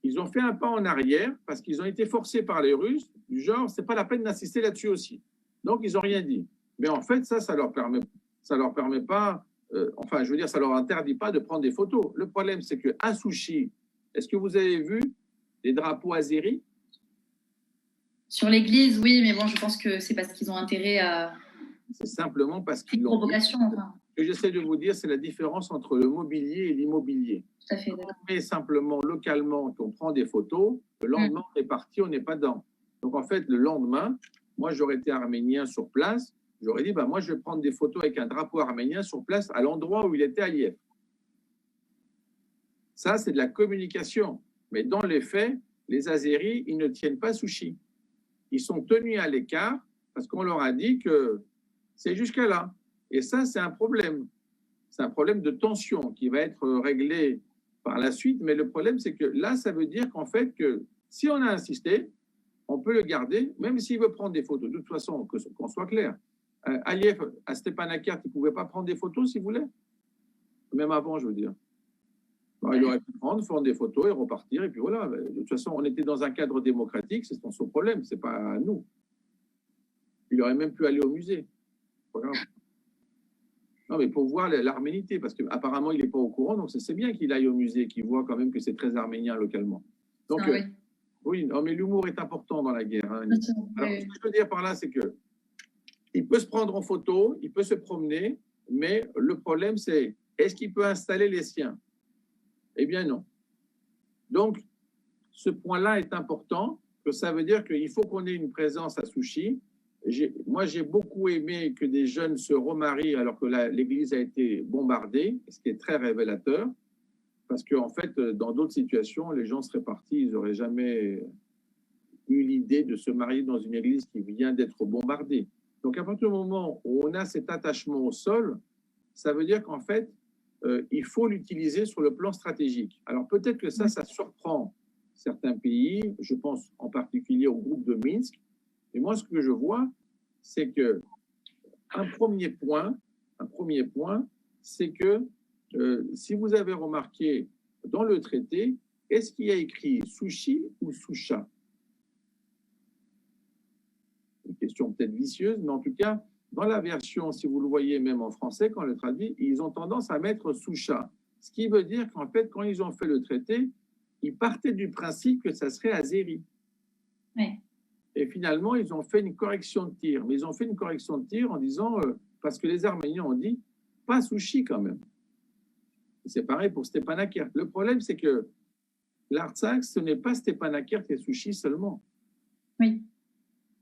ils ont fait un pas en arrière parce qu'ils ont été forcés par les Russes, du genre, c'est pas la peine d'insister là-dessus aussi. Donc, ils n'ont rien dit. Mais en fait, ça leur permet pas, enfin, je veux dire, ça leur interdit pas de prendre des photos. Le problème, c'est qu'à Souchi, est-ce que vous avez vu les drapeaux azéris? Sur l'église, oui, mais bon, je pense que c'est parce qu'ils ont intérêt à... C'est simplement parce qu'ils l'ont... Provocation, enfin. Ce que j'essaie de vous dire, c'est la différence entre le mobilier et l'immobilier. Tout à fait. On met simplement localement, qu'on prend des photos, le lendemain, on est parti, on n'est pas dedans. Donc, en fait, le lendemain, moi, j'aurais été arménien sur place, j'aurais dit, bah, moi, je vais prendre des photos avec un drapeau arménien sur place à l'endroit où il était à Aliyev. Ça, c'est de la communication. Mais dans les faits, les Azéris, ils ne tiennent pas Souchi. Ils sont tenus à l'écart parce qu'on leur a dit que c'est jusqu'à là. Et ça, c'est un problème. C'est un problème de tension qui va être réglé par la suite. Mais le problème, c'est que là, ça veut dire qu'en fait, que si on a insisté, on peut le garder, même s'il veut prendre des photos. De toute façon, qu'on soit clair. Aliyev, à Stepanakert, il ne pouvait pas prendre des photos s'il voulait. Même avant, je veux dire. Alors, il aurait pu prendre des photos et repartir. Et puis voilà. De toute façon, on était dans un cadre démocratique. C'est son problème. Ce n'est pas à nous. Il aurait même pu aller au musée. Voilà. Non, mais pour voir l'arménité, parce qu'apparemment, il n'est pas au courant, donc c'est bien qu'il aille au musée, qu'il voit quand même que c'est très arménien localement. Donc, oui, non, mais l'humour est important dans la guerre. Hein. Alors, ce que je veux dire par là, c'est que il peut se prendre en photo, il peut se promener, mais le problème, c'est est-ce qu'il peut installer les siens? Eh bien, non. Donc, ce point-là est important, que ça veut dire qu'il faut qu'on ait une présence à Souchi. Moi, j'ai beaucoup aimé que des jeunes se remarient alors que l'église a été bombardée, ce qui est très révélateur, parce qu'en fait, dans d'autres situations, les gens seraient partis, ils n'auraient jamais eu l'idée de se marier dans une église qui vient d'être bombardée. Donc, à partir du moment où on a cet attachement au sol, ça veut dire qu'en fait, il faut l'utiliser sur le plan stratégique. Alors, peut-être que ça surprend certains pays, je pense en particulier au groupe de Minsk. Et moi, ce que je vois, c'est que un premier point, c'est que si vous avez remarqué dans le traité, est-ce qu'il y a écrit Souchi ou Soucha? Une question peut-être vicieuse, mais en tout cas, dans la version, si vous le voyez même en français, quand on le traduit, ils ont tendance à mettre Soucha. Ce qui veut dire qu'en fait, quand ils ont fait le traité, ils partaient du principe que ça serait Azéri. Oui. Et finalement, ils ont fait une correction de tir. Mais ils ont fait une correction de tir en disant, parce que les Arméniens ont dit, pas Souchi quand même. C'est pareil pour Stepanakert. Le problème, c'est que l'Artsakh, ce n'est pas Stepanakert et Souchi seulement. Oui.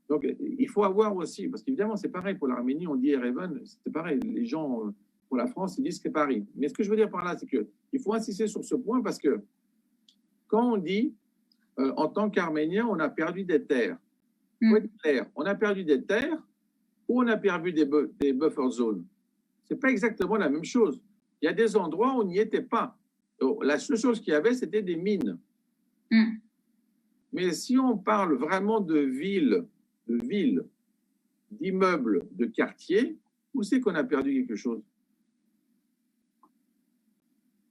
Donc, il faut avoir aussi, parce qu'évidemment, c'est pareil pour l'Arménie, on dit Erevan, c'est pareil. Les gens, pour la France, ils disent que c'est Paris. Mais ce que je veux dire par là, c'est qu'il faut insister sur ce point parce que quand on dit, en tant qu'Arménien, on a perdu des terres, faut être clair, on a perdu des terres ou on a perdu des buffer zones. Ce n'est pas exactement la même chose. Il y a des endroits où on n'y était pas. La seule chose qu'il y avait, c'était des mines. Mm. Mais si on parle vraiment de villes, d'immeubles, de quartiers, où c'est qu'on a perdu quelque chose?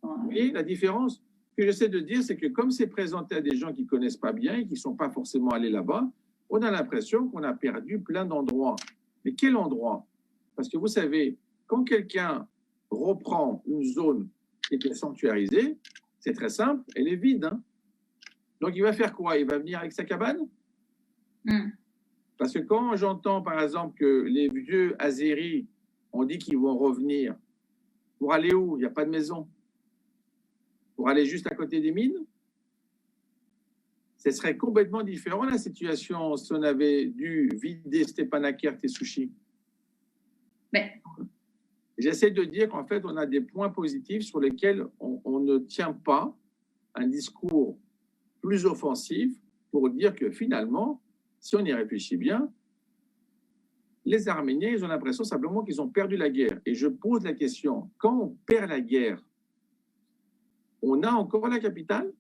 Vous voyez la différence? Ce que j'essaie de dire, c'est que comme c'est présenté à des gens qui ne connaissent pas bien et qui ne sont pas forcément allés là-bas, on a l'impression qu'on a perdu plein d'endroits. Mais quel endroit? Parce que vous savez, quand quelqu'un reprend une zone qui était sanctuarisée, c'est très simple, elle est vide. Hein? Donc il va faire quoi? Il va venir avec sa cabane? Mm. Parce que quand j'entends par exemple que les vieux Azéris ont dit qu'ils vont revenir, pour aller où? Il n'y a pas de maison. Pour aller juste à côté des mines, ce serait complètement différent la situation si on avait dû vider Stepanakert et Souchi. Mais, j'essaie de dire qu'en fait, on a des points positifs sur lesquels on ne tient pas un discours plus offensif pour dire que finalement, si on y réfléchit bien, les Arméniens, ils ont l'impression simplement qu'ils ont perdu la guerre. Et je pose la question, quand on perd la guerre, on a encore la capitale?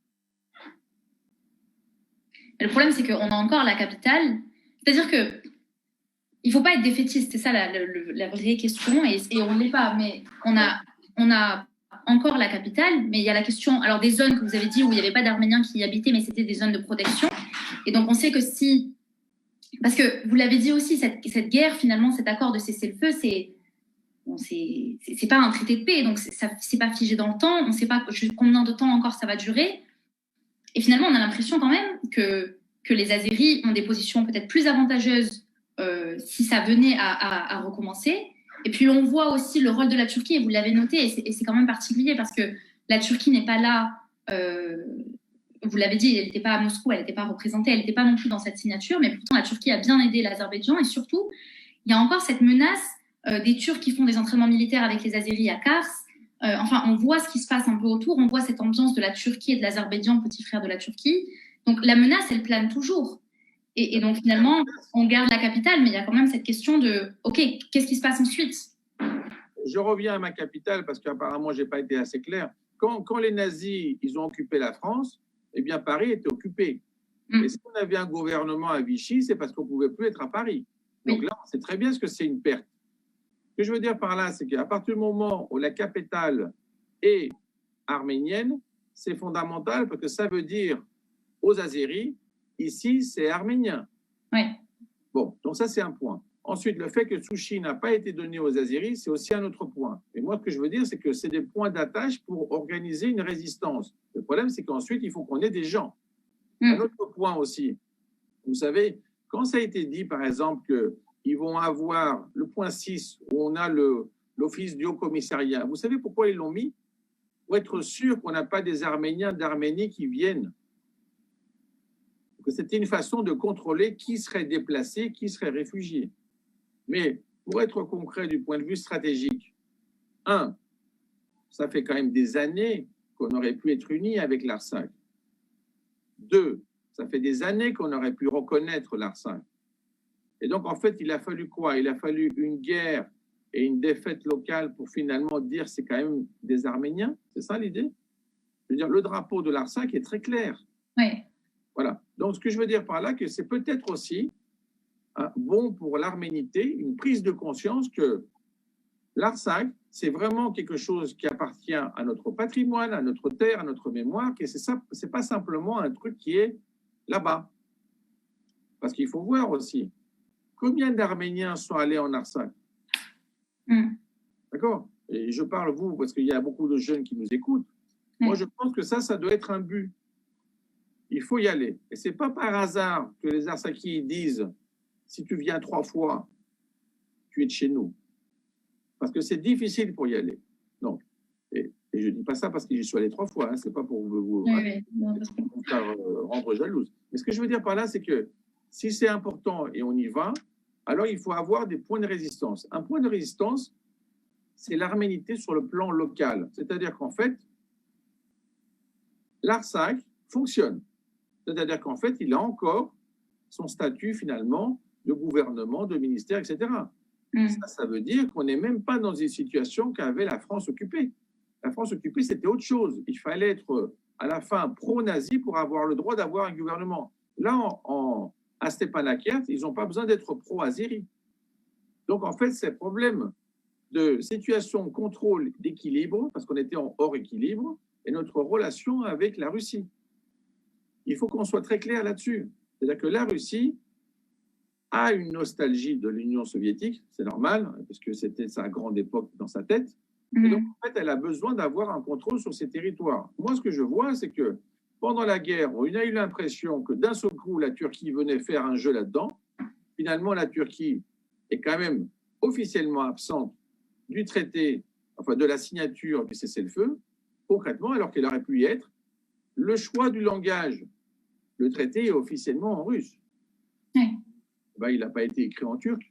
le problème, c'est qu'on a encore la capitale. C'est-à-dire que il ne faut pas être défaitiste, c'est ça la vraie question, et on ne l'est pas. Mais on a encore la capitale, mais il y a la question, alors des zones que vous avez dit où il n'y avait pas d'Arméniens qui y habitaient, mais c'était des zones de protection. Et donc on sait que si, parce que vous l'avez dit aussi, cette guerre, finalement, cet accord de cessez-le-feu, c'est pas un traité de paix, donc c'est pas figé dans le temps, on ne sait pas combien de temps encore ça va durer. Et finalement, on a l'impression quand même que les Azéris ont des positions peut-être plus avantageuses si ça venait à recommencer. Et puis on voit aussi le rôle de la Turquie, et vous l'avez noté, et c'est quand même particulier parce que la Turquie n'est pas là, vous l'avez dit, elle n'était pas à Moscou, elle n'était pas représentée, elle n'était pas non plus dans cette signature, mais pourtant la Turquie a bien aidé l'Azerbaïdjan, et surtout, il y a encore cette menace des Turcs qui font des entraînements militaires avec les Azéris à Kars. Enfin, on voit ce qui se passe un peu autour, on voit cette ambiance de la Turquie et de l'Azerbaïdjan, petit frère de la Turquie. Donc la menace, elle plane toujours. Et donc finalement, on garde la capitale, mais il y a quand même cette question de, OK, qu'est-ce qui se passe ensuite? Je reviens à ma capitale parce qu'apparemment, je n'ai pas été assez clair. Quand les nazis ils ont occupé la France, eh bien Paris était occupé. Et si on avait un gouvernement à Vichy, c'est parce qu'on ne pouvait plus être à Paris. Donc là, on sait très bien ce que c'est une perte. Ce que je veux dire par là, c'est qu'à partir du moment où la capitale est arménienne, c'est fondamental parce que ça veut dire aux Azéris, ici, c'est arménien. Oui. Bon, donc ça, c'est un point. Ensuite, le fait que Souchi n'a pas été donné aux Azéris, c'est aussi un autre point. Et moi, ce que je veux dire, c'est que c'est des points d'attache pour organiser une résistance. Le problème, c'est qu'ensuite, il faut qu'on ait des gens. Un autre point aussi, vous savez, quand ça a été dit, par exemple, qu'ils vont avoir le point 6, où on a l'office du haut-commissariat, vous savez pourquoi ils l'ont mis? Pour être sûr qu'on n'a pas des Arméniens d'Arménie qui viennent. C'était une façon de contrôler qui serait déplacé, qui serait réfugié. Mais pour être concret du point de vue stratégique, ça fait quand même des années qu'on aurait pu être unis avec l'Artsakh. 2, ça fait des années qu'on aurait pu reconnaître l'Artsakh. Et donc, en fait, il a fallu quoi? Il a fallu une guerre et une défaite locale pour finalement dire c'est quand même des Arméniens. C'est ça l'idée? Je veux dire, le drapeau de l'Artsakh est très clair. Oui. Voilà. Donc, ce que je veux dire par là, que c'est peut-être aussi bon pour l'arménité, une prise de conscience que l'Artsakh, c'est vraiment quelque chose qui appartient à notre patrimoine, à notre terre, à notre mémoire, que c'est pas simplement un truc qui est là-bas. Parce qu'il faut voir aussi, combien d'Arméniens sont allés en Artsakh? D'accord? Et je parle vous, parce qu'il y a beaucoup de jeunes qui nous écoutent. Moi, je pense que ça doit être un but. Il faut y aller. Et ce n'est pas par hasard que les Artsakis disent, si tu viens 3 fois, tu es de chez nous. Parce que c'est difficile pour y aller. Donc, et je ne dis pas ça parce que j'y suis allé 3 fois, hein, ce n'est pas pour vous faire rendre jalouse. Mais ce que je veux dire par là, c'est que si c'est important et on y va, alors il faut avoir des points de résistance. Un point de résistance, c'est l'arménité sur le plan local. C'est-à-dire qu'en fait, l'Artsakh fonctionne. C'est-à-dire qu'en fait, il a encore son statut finalement de gouvernement, de ministère, etc. Ça veut dire qu'on n'est même pas dans une situation qu'avait la France occupée. La France occupée, c'était autre chose. Il fallait être à la fin pro-nazi pour avoir le droit d'avoir un gouvernement. Là, à Stepanakert, ils n'ont pas besoin d'être pro-azéri. Donc, en fait, c'est problème de situation, contrôle, d'équilibre, parce qu'on était en hors équilibre, et notre relation avec la Russie. Il faut qu'on soit très clair là-dessus. C'est-à-dire que la Russie a une nostalgie de l'Union soviétique, c'est normal, parce que c'était sa grande époque dans sa tête. Et donc, en fait, elle a besoin d'avoir un contrôle sur ses territoires. Moi, ce que je vois, c'est que pendant la guerre, on a eu l'impression que d'un seul coup, la Turquie venait faire un jeu là-dedans. Finalement, la Turquie est quand même officiellement absente du traité, enfin de la signature du cessez-le-feu, concrètement, alors qu'elle aurait pu y être. Le choix du langage, le traité est officiellement en russe. Oui. Ben, il n'a pas été écrit en turc.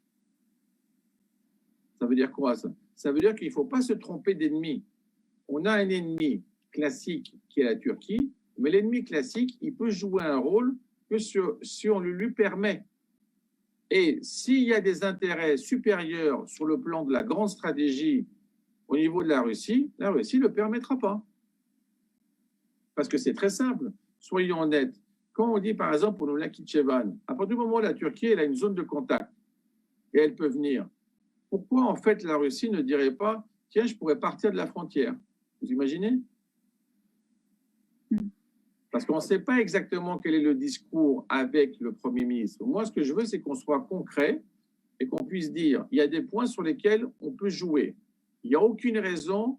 Ça veut dire quoi, ça? Ça veut dire qu'il ne faut pas se tromper d'ennemi. On a un ennemi classique qui est la Turquie, mais l'ennemi classique, il peut jouer un rôle que si on le lui permet. Et s'il y a des intérêts supérieurs sur le plan de la grande stratégie au niveau de la Russie ne le permettra pas. Parce que c'est très simple. Soyons honnêtes. Quand on dit, par exemple, pour le Nakhichevan, à partir du moment où la Turquie elle a une zone de contact et elle peut venir, pourquoi, en fait, la Russie ne dirait pas « Tiens, je pourrais partir de la frontière ». Vous imaginez? Parce qu'on ne sait pas exactement quel est le discours avec le Premier ministre. Moi, ce que je veux, c'est qu'on soit concret et qu'on puisse dire il y a des points sur lesquels on peut jouer. Il n'y a aucune raison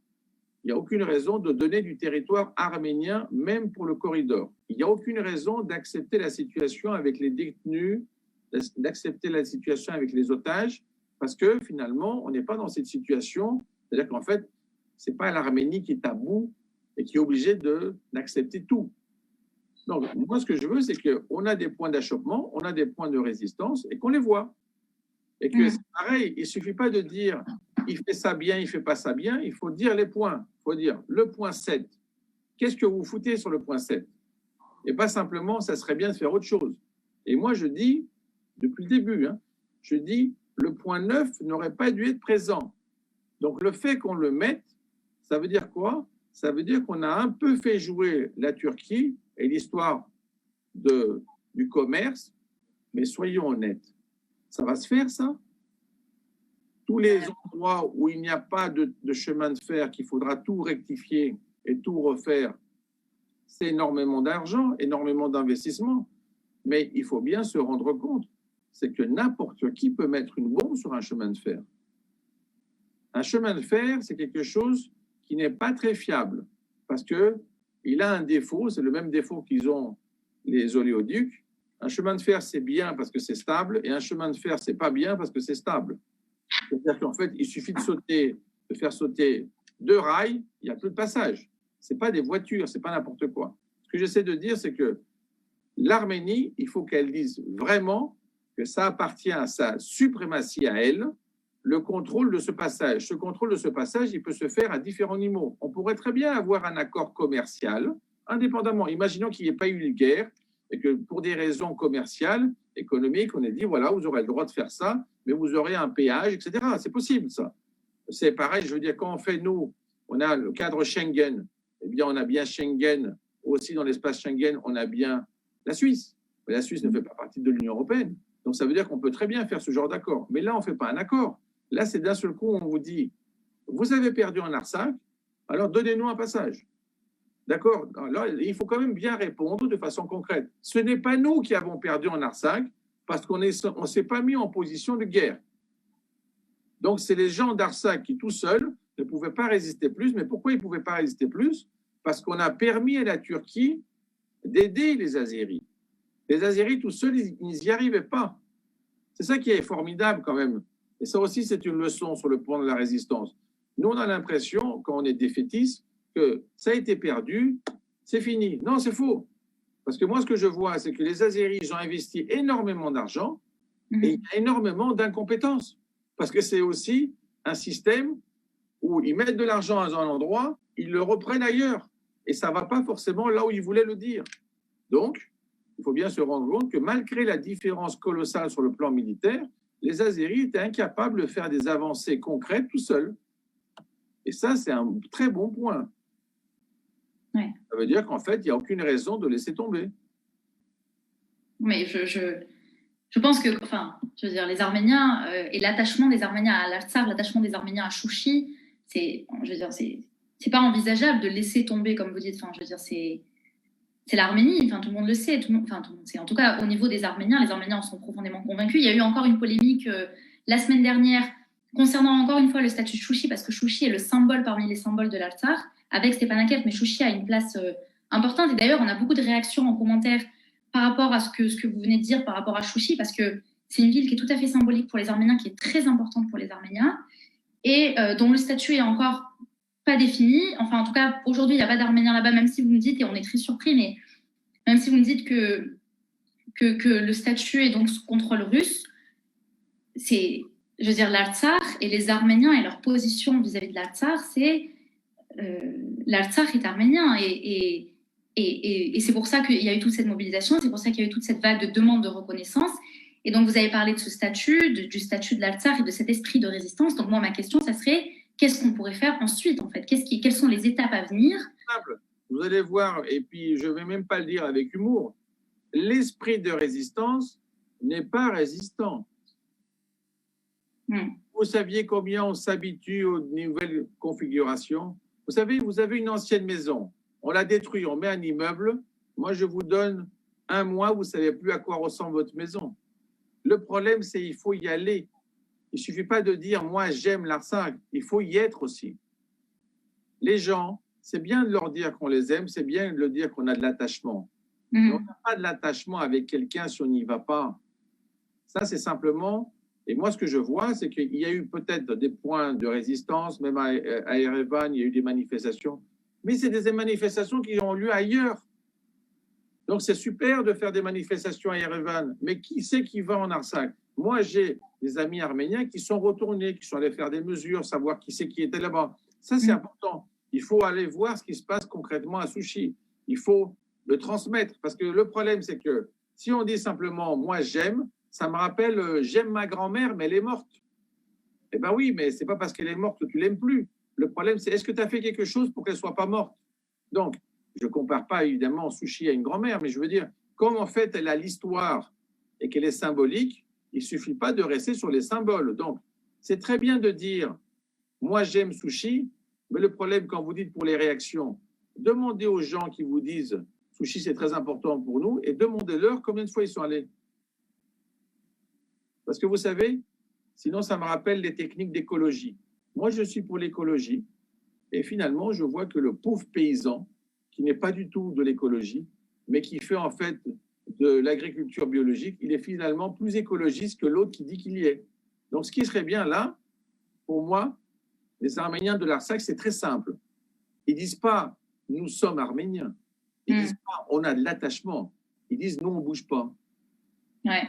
de donner du territoire arménien, même pour le corridor. Il n'y a aucune raison d'accepter la situation avec les détenus, d'accepter la situation avec les otages, parce que finalement, on n'est pas dans cette situation. C'est-à-dire qu'en fait, ce n'est pas l'Arménie qui est à bout et qui est obligée d'accepter tout. Donc, moi, ce que je veux, c'est qu'on a des points d'achoppement, on a des points de résistance et qu'on les voit. Et que c'est pareil, il ne suffit pas de dire il fait ça bien, il ne fait pas ça bien, il faut dire les points. Il faut dire le point 7. Qu'est-ce que vous foutez sur le point 7? Et pas simplement, ça serait bien de faire autre chose. Et moi, je dis, depuis le début, je dis le point 9 n'aurait pas dû être présent. Donc, le fait qu'on le mette, ça veut dire quoi? Ça veut dire qu'on a un peu fait jouer la Turquie et l'histoire du commerce, mais soyons honnêtes, ça va se faire, ça? Tous les endroits où il n'y a pas de chemin de fer, qu'il faudra tout rectifier et tout refaire, c'est énormément d'argent, énormément d'investissement. Mais il faut bien se rendre compte, c'est que n'importe qui peut mettre une bombe sur un chemin de fer. Un chemin de fer, c'est quelque chose qui n'est pas très fiable parce qu'il a un défaut, c'est le même défaut qu'ils ont les oléoducs. Un chemin de fer, c'est bien parce que c'est stable et un chemin de fer, c'est pas bien parce que c'est stable. C'est-à-dire qu'en fait, il suffit de faire sauter 2 rails, il n'y a plus de passage. Ce n'est pas des voitures, ce n'est pas n'importe quoi. Ce que j'essaie de dire, c'est que l'Arménie, il faut qu'elle dise vraiment que ça appartient à sa suprématie à elle, le contrôle de ce passage. Ce contrôle de ce passage, il peut se faire à différents niveaux. On pourrait très bien avoir un accord commercial, indépendamment. Imaginons qu'il n'y ait pas eu une guerre et que pour des raisons commerciales, économiques, on ait dit, voilà, vous aurez le droit de faire ça, mais vous aurez un péage, etc. C'est possible, ça. C'est pareil, je veux dire, quand on fait, nous, on a le cadre Schengen, eh bien, on a bien Schengen, aussi dans l'espace Schengen, on a bien la Suisse. Mais la Suisse ne fait pas partie de l'Union européenne. Donc, ça veut dire qu'on peut très bien faire ce genre d'accord. Mais là, on ne fait pas un accord. Là, c'est d'un seul coup, on vous dit, vous avez perdu en Artsakh, alors donnez-nous un passage. D'accord? Alors, il faut quand même bien répondre de façon concrète. Ce n'est pas nous qui avons perdu en Artsakh parce qu'on ne s'est pas mis en position de guerre. Donc, c'est les gens d'Artsakh qui, tout seuls, ne pouvaient pas résister plus. Mais pourquoi ils ne pouvaient pas résister plus? Parce qu'on a permis à la Turquie d'aider les Azéris. Les Azéris, tout seuls, ils n'y arrivaient pas. C'est ça qui est formidable quand même. Et ça aussi, c'est une leçon sur le plan de la résistance. Nous, on a l'impression, quand on est défaitiste, que ça a été perdu, c'est fini. Non, c'est faux. Parce que moi, ce que je vois, c'est que les Azéris, ils ont investi énormément d'argent et il y a énormément d'incompétence. Parce que c'est aussi un système où ils mettent de l'argent à un endroit, ils le reprennent ailleurs. Et ça ne va pas forcément là où ils voulaient le dire. Donc, il faut bien se rendre compte que malgré la différence colossale sur le plan militaire, les Azéris étaient incapables de faire des avancées concrètes tout seuls. Et ça, c'est un très bon point. Ouais. Ça veut dire qu'en fait, il n'y a aucune raison de laisser tomber. Mais je pense que, enfin, je veux dire, les Arméniens et l'attachement des Arméniens à l'Artsakh, l'attachement des Arméniens à Chouchi, je veux dire, c'est pas envisageable de laisser tomber, comme vous dites. Enfin, je veux dire, c'est l'Arménie. Enfin, tout le monde le sait. Tout le monde sait. En tout cas, au niveau des Arméniens, les Arméniens en sont profondément convaincus. Il y a eu encore une polémique la semaine dernière concernant encore une fois le statut de Chouchi, parce que Chouchi est le symbole parmi les symboles de l'Artsakh, avec Stepanakert, mais Chouchi a une place importante. Et d'ailleurs, on a beaucoup de réactions en commentaire par rapport à ce que vous venez de dire par rapport à Chouchi, parce que c'est une ville qui est tout à fait symbolique pour les Arméniens, qui est très importante pour les Arméniens, et dont le statut est encore pas défini. Enfin, en tout cas, aujourd'hui, il n'y a pas d'Arméniens là-bas, même si vous me dites, et on est très surpris, mais même si vous me dites que le statut est donc sous contrôle russe, c'est, je veux dire, l'Artsakh et les Arméniens et leur position vis-à-vis de l'Artsakh, c'est l'Artsakh est arménien et c'est pour ça qu'il y a eu toute cette mobilisation, c'est pour ça qu'il y a eu toute cette vague de demandes de reconnaissance. Et donc, vous avez parlé de ce statut, du statut de l'Artsakh et de cet esprit de résistance. Donc, moi, ma question, ça serait, qu'est-ce qu'on pourrait faire ensuite, en fait? Quelles sont les étapes à venir? Simple. Vous allez voir, et puis je ne vais même pas le dire avec humour, l'esprit de résistance n'est pas résistant. Vous saviez combien on s'habitue aux nouvelles configurations? Vous savez, vous avez une ancienne maison, on la détruit, on met un immeuble. Moi, je vous donne un mois, vous ne savez plus à quoi ressemble votre maison. Le problème, c'est qu'il faut y aller. Il ne suffit pas de dire « moi, j'aime l'Artsakh », il faut y être aussi. Les gens, c'est bien de leur dire qu'on les aime, c'est bien de leur dire qu'on a de l'attachement. Mais on n'a pas de l'attachement avec quelqu'un si on n'y va pas. Ça, c'est simplement... Et moi, ce que je vois, c'est qu'il y a eu peut-être des points de résistance, même à Erevan, il y a eu des manifestations, mais c'est des manifestations qui ont lieu ailleurs. Donc, c'est super de faire des manifestations à Erevan, mais qui c'est qui va en Artsakh? Moi, j'ai des amis arméniens qui sont retournés, qui sont allés faire des mesures, savoir qui c'est qui était là-bas. Ça, c'est important. Il faut aller voir ce qui se passe concrètement à Chouchi. Il faut le transmettre, parce que le problème, c'est que si on dit simplement « moi, j'aime », ça me rappelle « j'aime ma grand-mère, mais elle est morte ». Eh bien oui, mais ce n'est pas parce qu'elle est morte que tu l'aimes plus. Le problème, c'est est-ce que tu as fait quelque chose pour qu'elle ne soit pas morte? Donc, je ne compare pas évidemment Chouchi à une grand-mère, mais je veux dire, comme en fait elle a l'histoire et qu'elle est symbolique, il ne suffit pas de rester sur les symboles. Donc, c'est très bien de dire « moi, j'aime Chouchi », mais le problème, quand vous dites pour les réactions, demandez aux gens qui vous disent « Chouchi, c'est très important pour nous » et demandez-leur combien de fois ils sont allés. Parce que vous savez, sinon ça me rappelle les techniques d'écologie. Moi, je suis pour l'écologie et finalement, je vois que le pauvre paysan, qui n'est pas du tout de l'écologie, mais qui fait en fait de l'agriculture biologique, il est finalement plus écologiste que l'autre qui dit qu'il y est. Donc, ce qui serait bien là, pour moi, les Arméniens de l'Artsakh, c'est très simple. Ils ne disent pas « nous sommes Arméniens ». Ils ne disent pas « on a de l'attachement ». Ils disent « nous, on ne bouge pas ». Ouais.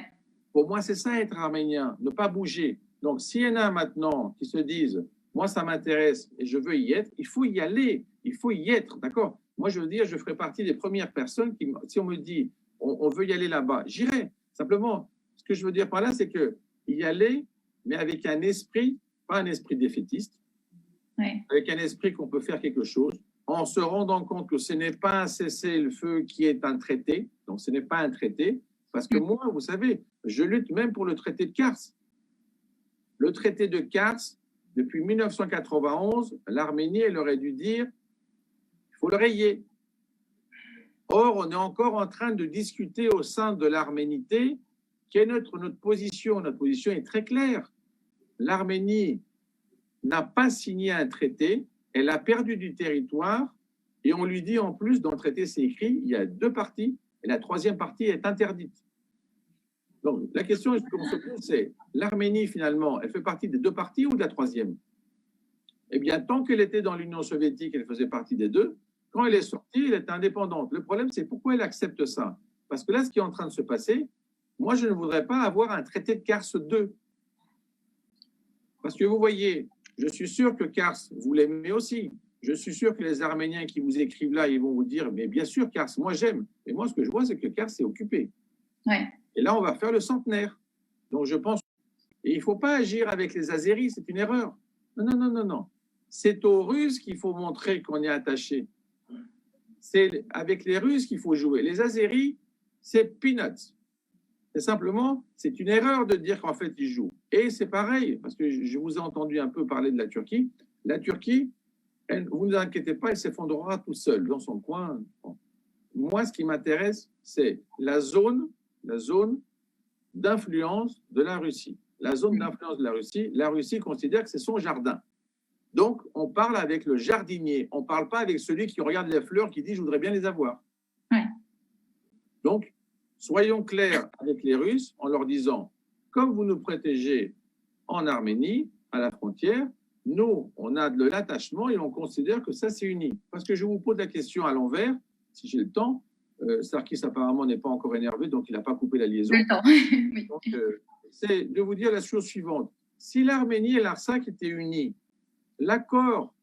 Pour moi, c'est ça être arménien, ne pas bouger. Donc, s'il y en a maintenant qui se disent « moi, ça m'intéresse et je veux y être », il faut y aller, il faut y être, d'accord? Moi, je veux dire, je ferai partie des premières personnes qui, si on me dit « on veut y aller là-bas », j'irai. Simplement, ce que je veux dire par là, c'est que y aller, mais avec un esprit, pas un esprit défaitiste, avec un esprit qu'on peut faire quelque chose, en se rendant compte que ce n'est pas un cessez-le-feu qui est un traité, donc ce n'est pas un traité, parce que moi, vous savez, je lutte même pour le traité de Kars. Le traité de Kars, depuis 1991, l'Arménie, elle aurait dû dire il faut le rayer. Or, on est encore en train de discuter au sein de l'Arménité quelle est notre position. Notre position est très claire. L'Arménie n'a pas signé un traité, elle a perdu du territoire, et on lui dit en plus, dans le traité, c'est écrit, il y a 2 parties, et la 3e partie est interdite. Donc, la question qu'on se pose, c'est l'Arménie, finalement, elle fait partie des 2 parties ou de la 3e? Eh bien, tant qu'elle était dans l'Union soviétique, elle faisait partie des 2. Quand elle est sortie, elle était indépendante. Le problème, c'est pourquoi elle accepte ça? Parce que là, ce qui est en train de se passer, moi, je ne voudrais pas avoir un traité de Kars 2. Parce que vous voyez, je suis sûr que Kars, vous l'aimez aussi. Je suis sûr que les Arméniens qui vous écrivent là, ils vont vous dire, mais bien sûr, Kars, moi j'aime. Et moi, ce que je vois, c'est que Kars est occupé. Ouais. Et là, on va faire le centenaire. Donc, je pense, et il ne faut pas agir avec les Azéris, c'est une erreur. Non, non, non, non, non. C'est aux Russes qu'il faut montrer qu'on est attaché. c'est avec les Russes qu'il faut jouer. Les Azéris, c'est peanuts. C'est simplement, c'est une erreur de dire qu'en fait, ils jouent. Et c'est pareil, parce que je vous ai entendu un peu parler de la Turquie. La Turquie, vous ne vous inquiétez pas, elle s'effondrera tout seul dans son coin. Moi, ce qui m'intéresse, c'est la zone d'influence de la Russie. La zone d'influence de la Russie considère que c'est son jardin. Donc, on parle avec le jardinier. On ne parle pas avec celui qui regarde les fleurs, qui dit « je voudrais bien les avoir ». Ouais. Donc, soyons clairs avec les Russes en leur disant « comme vous nous protégez en Arménie, à la frontière, nous, on a de l'attachement et on considère que ça, c'est uni ». Parce que je vous pose la question à l'envers, si j'ai le temps. Sarkis, apparemment, n'est pas encore énervé, donc il n'a pas coupé la liaison. Le temps. Oui. Donc, c'est de vous dire la chose suivante. Si l'Arménie et l'Artsakh étaient unis, l'accord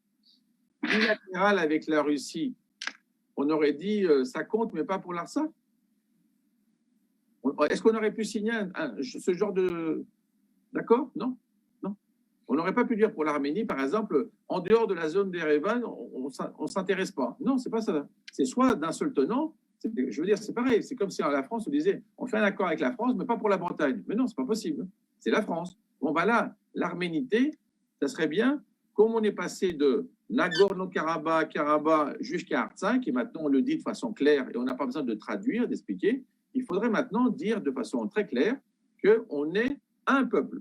bilatéral avec la Russie, on aurait dit ça compte, mais pas pour l'Artsakh. Est-ce qu'on aurait pu signer ce genre de... D'accord? Non. Non. On n'aurait pas pu dire pour l'Arménie, par exemple, en dehors de la zone d'Erevan, on ne s'intéresse pas. Non, c'est pas ça. C'est soit d'un seul tenant, je veux dire, c'est pareil. C'est comme si la France on disait, on fait un accord avec la France, mais pas pour la Bretagne. Mais non, c'est pas possible. C'est la France. Bon, ben là, l'Arménité, ça serait bien, comme on est passé de Nagorno-Karabakh jusqu'à Artsakh, et maintenant on le dit de façon claire, et on n'a pas besoin de traduire, d'expliquer, il faudrait maintenant dire de façon très claire qu'on est un peuple,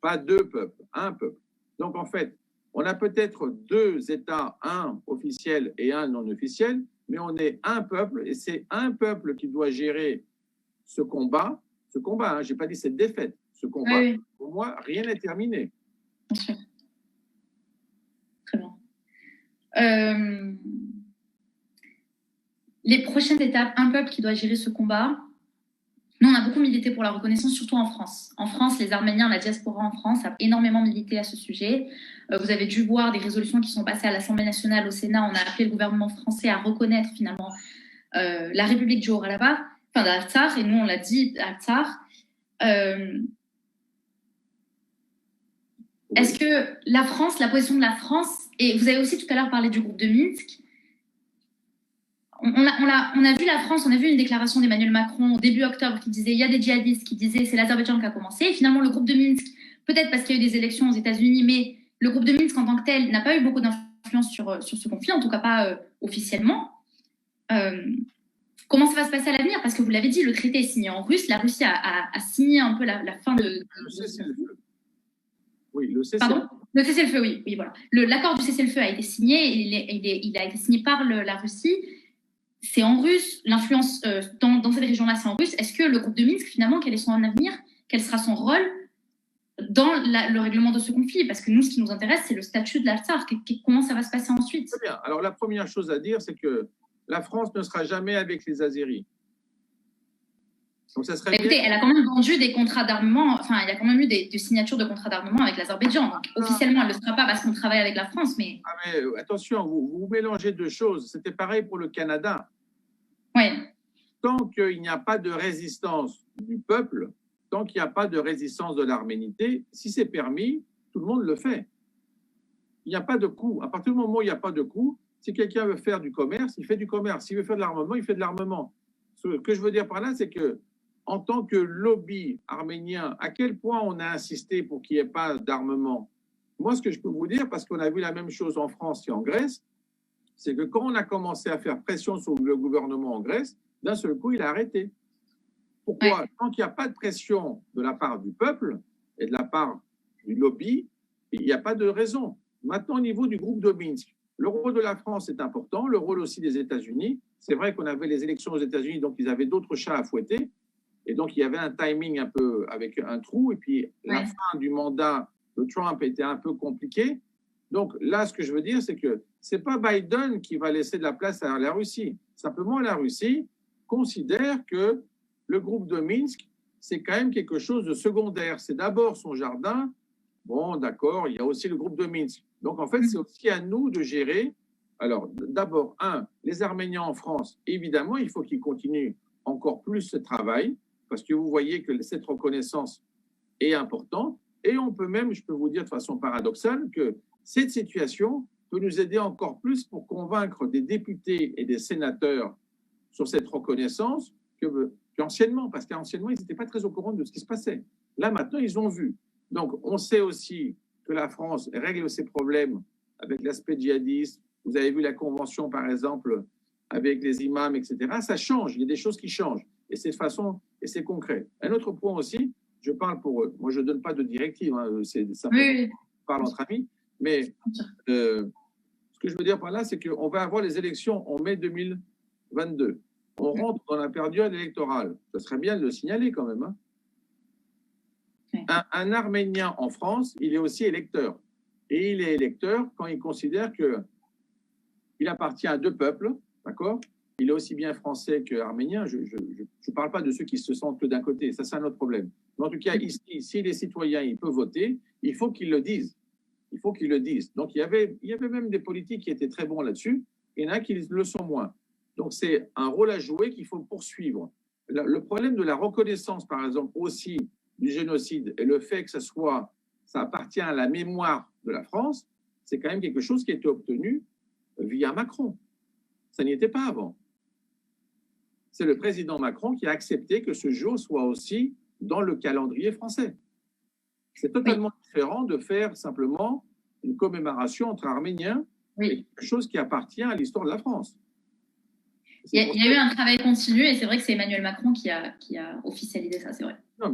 pas deux peuples, un peuple. Donc en fait, on a peut-être deux États, un officiel et un non officiel, mais on est un peuple et c'est un peuple qui doit gérer ce combat, hein, je n'ai pas dit cette défaite, ce combat, oui. Pour moi, rien n'est terminé. Bien sûr. Très bien. Les prochaines étapes, un peuple qui doit gérer ce combat. Nous, on a beaucoup milité pour la reconnaissance, surtout en France. En France, les Arméniens, la diaspora en France, a énormément milité à ce sujet. Vous avez dû voir des résolutions qui sont passées à l'Assemblée nationale, au Sénat. On a appelé le gouvernement français à reconnaître finalement la République du Haut-Karabakh, enfin d'Artsakh, et nous, on l'a dit, Artsakh. Est-ce que la France, la position de la France, et vous avez aussi tout à l'heure parlé du groupe de Minsk, on a vu la France, on a vu une déclaration d'Emmanuel Macron au début octobre qui disait il y a des djihadistes, qui disaient c'est l'Azerbaïdjan qui a commencé. Et finalement, le groupe de Minsk, peut-être parce qu'il y a eu des élections aux États-Unis, mais le groupe de Minsk en tant que tel n'a pas eu beaucoup d'influence sur ce conflit, en tout cas pas officiellement. Comment ça va se passer à l'avenir? Parce que vous l'avez dit, le traité est signé en russe. La Russie a signé un peu la fin de... Le cessez-le-feu. Oui, le cessez-le-feu. Pardon? Le cessez-le-feu, oui, voilà. L'accord du cessez-le-feu a été signé, il a été signé par la Russie. C'est en russe, l'influence dans cette région-là, c'est en russe. Est-ce que le groupe de Minsk, finalement, quel est son avenir? Quel sera son rôle dans le règlement de ce conflit? Parce que nous, ce qui nous intéresse, c'est le statut de l'Artsakh. Comment ça va se passer ensuite? Très bien. Alors, la première chose à dire, c'est que la France ne sera jamais avec les Azéris. Donc, ça serait écoutez, elle a quand même vendu des contrats d'armement, enfin, il y a quand même eu des signatures de contrats d'armement avec l'Azerbaïdjan. Donc, officiellement, elle ne le sera pas parce qu'on travaille avec la France, mais... Ah, mais attention, vous mélangez deux choses. C'était pareil pour le Canada. Oui. Tant qu'il n'y a pas de résistance du peuple, tant qu'il n'y a pas de résistance de l'Arménité, si c'est permis, tout le monde le fait. Il n'y a pas de coût. À partir du moment où il n'y a pas de coût, si quelqu'un veut faire du commerce, il fait du commerce. S'il veut faire de l'armement, il fait de l'armement. Ce que je veux dire par là, c'est que en tant que lobby arménien, à quel point on a insisté pour qu'il n'y ait pas d'armement? Moi, ce que je peux vous dire, parce qu'on a vu la même chose en France et en Grèce, c'est que quand on a commencé à faire pression sur le gouvernement en Grèce, d'un seul coup, il a arrêté. Pourquoi? Tant qu'il n'y a pas de pression de la part du peuple et de la part du lobby, il n'y a pas de raison. Maintenant, au niveau du groupe de Minsk, le rôle de la France est important, le rôle aussi des États-Unis. C'est vrai qu'on avait les élections aux États-Unis, donc ils avaient d'autres chats à fouetter. Et donc, il y avait un timing un peu avec un trou. Et puis, la fin du mandat de Trump était un peu compliquée. Donc, là, ce que je veux dire, c'est que ce n'est pas Biden qui va laisser de la place à la Russie. Simplement, la Russie considère que le groupe de Minsk, c'est quand même quelque chose de secondaire. C'est d'abord son jardin. Bon, d'accord, il y a aussi le groupe de Minsk. Donc, en fait, c'est aussi à nous de gérer. Alors, d'abord, les Arméniens en France, évidemment, il faut qu'ils continuent encore plus ce travail, parce que vous voyez que cette reconnaissance est importante. Et on peut même, je peux vous dire de façon paradoxale, que cette situation peut nous aider encore plus pour convaincre des députés et des sénateurs sur cette reconnaissance qu'anciennement, parce qu'anciennement, ils n'étaient pas très au courant de ce qui se passait. Là, maintenant, ils ont vu. Donc, on sait aussi que la France règle ses problèmes avec l'aspect djihadiste. Vous avez vu la convention, par exemple, avec les imams, etc. Ça change, il y a des choses qui changent. Et c'est de façon, et c'est concret. Un autre point aussi, je parle pour eux. Moi, je ne donne pas de directive, hein, c'est simplement Oui. on parle entre amis. Mais ce que je veux dire par là, c'est qu'on va avoir les élections en mai 2022. On rentre dans la période électorale. Ça serait bien de le signaler quand même. Hein. Un Arménien en France, il est aussi électeur. Et il est électeur quand il considère qu'il appartient à deux peuples, d'accord? Il est aussi bien français qu'arménien. Je ne parle pas de ceux qui se sentent que d'un côté. Ça, c'est un autre problème. Mais en tout cas, ici, si les citoyens ils peuvent voter, il faut qu'ils le disent. Il faut qu'ils le disent. Donc, il y avait même des politiques qui étaient très bons là-dessus. Il y en a qui le sont moins. Donc, c'est un rôle à jouer qu'il faut poursuivre. Le problème de la reconnaissance, par exemple, aussi du génocide et le fait que ça appartient à la mémoire de la France, c'est quand même quelque chose qui a été obtenu via Macron. Ça n'y était pas avant. C'est le président Macron qui a accepté que ce jour soit aussi dans le calendrier français. C'est totalement différent de faire simplement une commémoration entre Arméniens, et quelque chose qui appartient à l'histoire de la France. Il y a eu un travail continu et c'est vrai que c'est Emmanuel Macron qui a officialisé ça, c'est vrai. Non,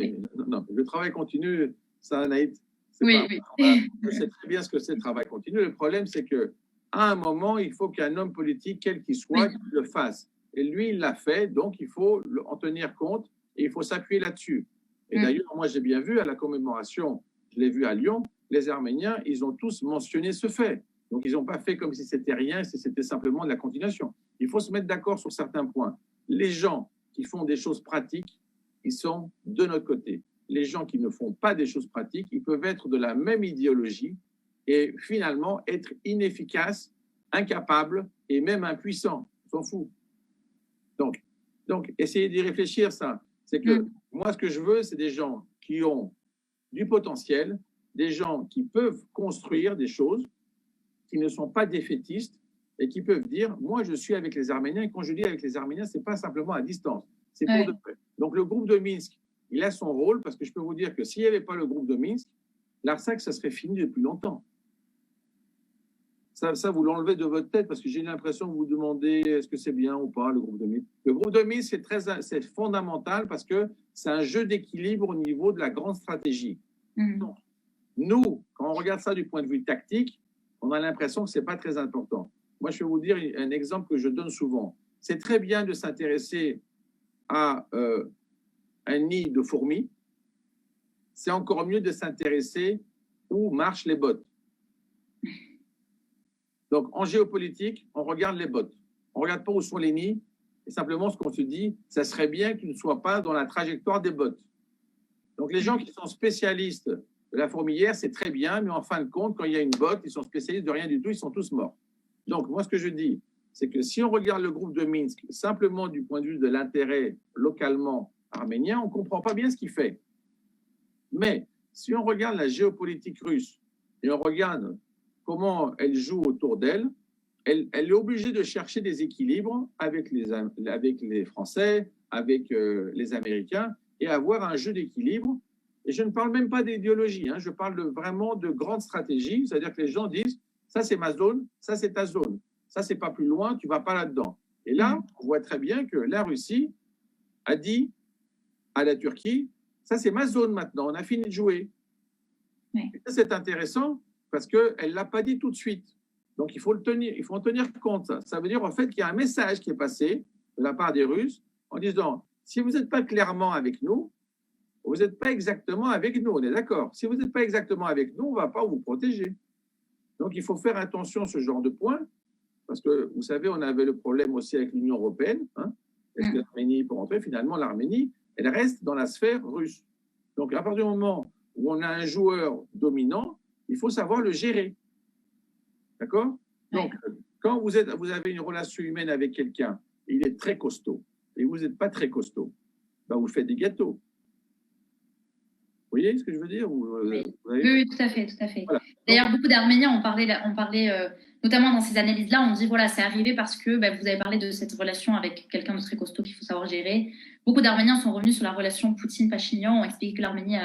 le travail continu, ça n'a été... Je sais très bien ce que c'est le travail continu. Le problème, c'est qu'à un moment, il faut qu'un homme politique, quel qu'il soit, le fasse. Et lui, il l'a fait, donc il faut en tenir compte et il faut s'appuyer là-dessus. Et d'ailleurs, moi, j'ai bien vu à la commémoration, je l'ai vu à Lyon, les Arméniens, ils ont tous mentionné ce fait. Donc, ils n'ont pas fait comme si c'était rien, si c'était simplement de la continuation. Il faut se mettre d'accord sur certains points. Les gens qui font des choses pratiques, ils sont de notre côté. Les gens qui ne font pas des choses pratiques, ils peuvent être de la même idéologie et finalement être inefficaces, incapables et même impuissants. On s'en fout. Donc, essayez d'y réfléchir, ça. C'est que moi, ce que je veux, c'est des gens qui ont du potentiel, des gens qui peuvent construire des choses, qui ne sont pas défaitistes et qui peuvent dire, moi, je suis avec les Arméniens. Et quand je dis avec les Arméniens, ce n'est pas simplement à distance, c'est pour de vrai. Donc, le groupe de Minsk, il a son rôle, parce que je peux vous dire que s'il n'y avait pas le groupe de Minsk, l'ARSAC, ça serait fini depuis longtemps. Ça, vous l'enlevez de votre tête, parce que j'ai l'impression que vous vous demandez est-ce que c'est bien ou pas, le groupe de Minsk. Le groupe de Minsk, c'est fondamental, parce que c'est un jeu d'équilibre au niveau de la grande stratégie. Donc, nous, quand on regarde ça du point de vue tactique, on a l'impression que ce n'est pas très important. Moi, je vais vous dire un exemple que je donne souvent. C'est très bien de s'intéresser à un nid de fourmis. C'est encore mieux de s'intéresser où marchent les bottes. Donc, en géopolitique, on regarde les bottes. On ne regarde pas où sont les nids. Et simplement, ce qu'on se dit, ça serait bien qu'ils ne soient pas dans la trajectoire des bottes. Donc, les gens qui sont spécialistes de la fourmilière, c'est très bien, mais en fin de compte, quand il y a une botte, ils sont spécialistes de rien du tout, ils sont tous morts. Donc, moi, ce que je dis, c'est que si on regarde le groupe de Minsk simplement du point de vue de l'intérêt localement arménien, on ne comprend pas bien ce qu'il fait. Mais si on regarde la géopolitique russe et on regarde comment elle joue autour d'elle, elle est obligée de chercher des équilibres avec les Français, avec les Américains, et avoir un jeu d'équilibre. Et je ne parle même pas d'idéologie, hein, je parle vraiment de grande stratégie, c'est-à-dire que les gens disent ça c'est ma zone, ça c'est ta zone, ça c'est pas plus loin, tu vas pas là-dedans. Et là, on voit très bien que la Russie a dit à la Turquie, ça c'est ma zone maintenant, on a fini de jouer. Et ça c'est intéressant parce qu'elle ne l'a pas dit tout de suite. Donc il faut en tenir compte. Ça veut dire en fait qu'il y a un message qui est passé de la part des Russes en disant si vous n'êtes pas clairement avec nous, vous n'êtes pas exactement avec nous, on est d'accord. Si vous n'êtes pas exactement avec nous, on ne va pas vous protéger. Donc, il faut faire attention à ce genre de points, parce que, vous savez, on avait le problème aussi avec l'Union européenne. Hein. Est-ce que l'Arménie peut rentrer? Finalement, l'Arménie, elle reste dans la sphère russe. Donc, à partir du moment où on a un joueur dominant, il faut savoir le gérer. D'accord? Donc, quand vous avez une relation humaine avec quelqu'un, il est très costaud, et vous n'êtes pas très costaud, ben vous faites des gâteaux. Vous voyez ce que je veux dire? Oui, tout à fait, tout à fait. Voilà. D'ailleurs, beaucoup d'Arméniens ont parlé notamment dans ces analyses-là, on dit voilà, c'est arrivé parce que vous avez parlé de cette relation avec quelqu'un de très costaud qu'il faut savoir gérer. Beaucoup d'Arméniens sont revenus sur la relation Poutine-Pachinian, ont expliqué que l'Arménie,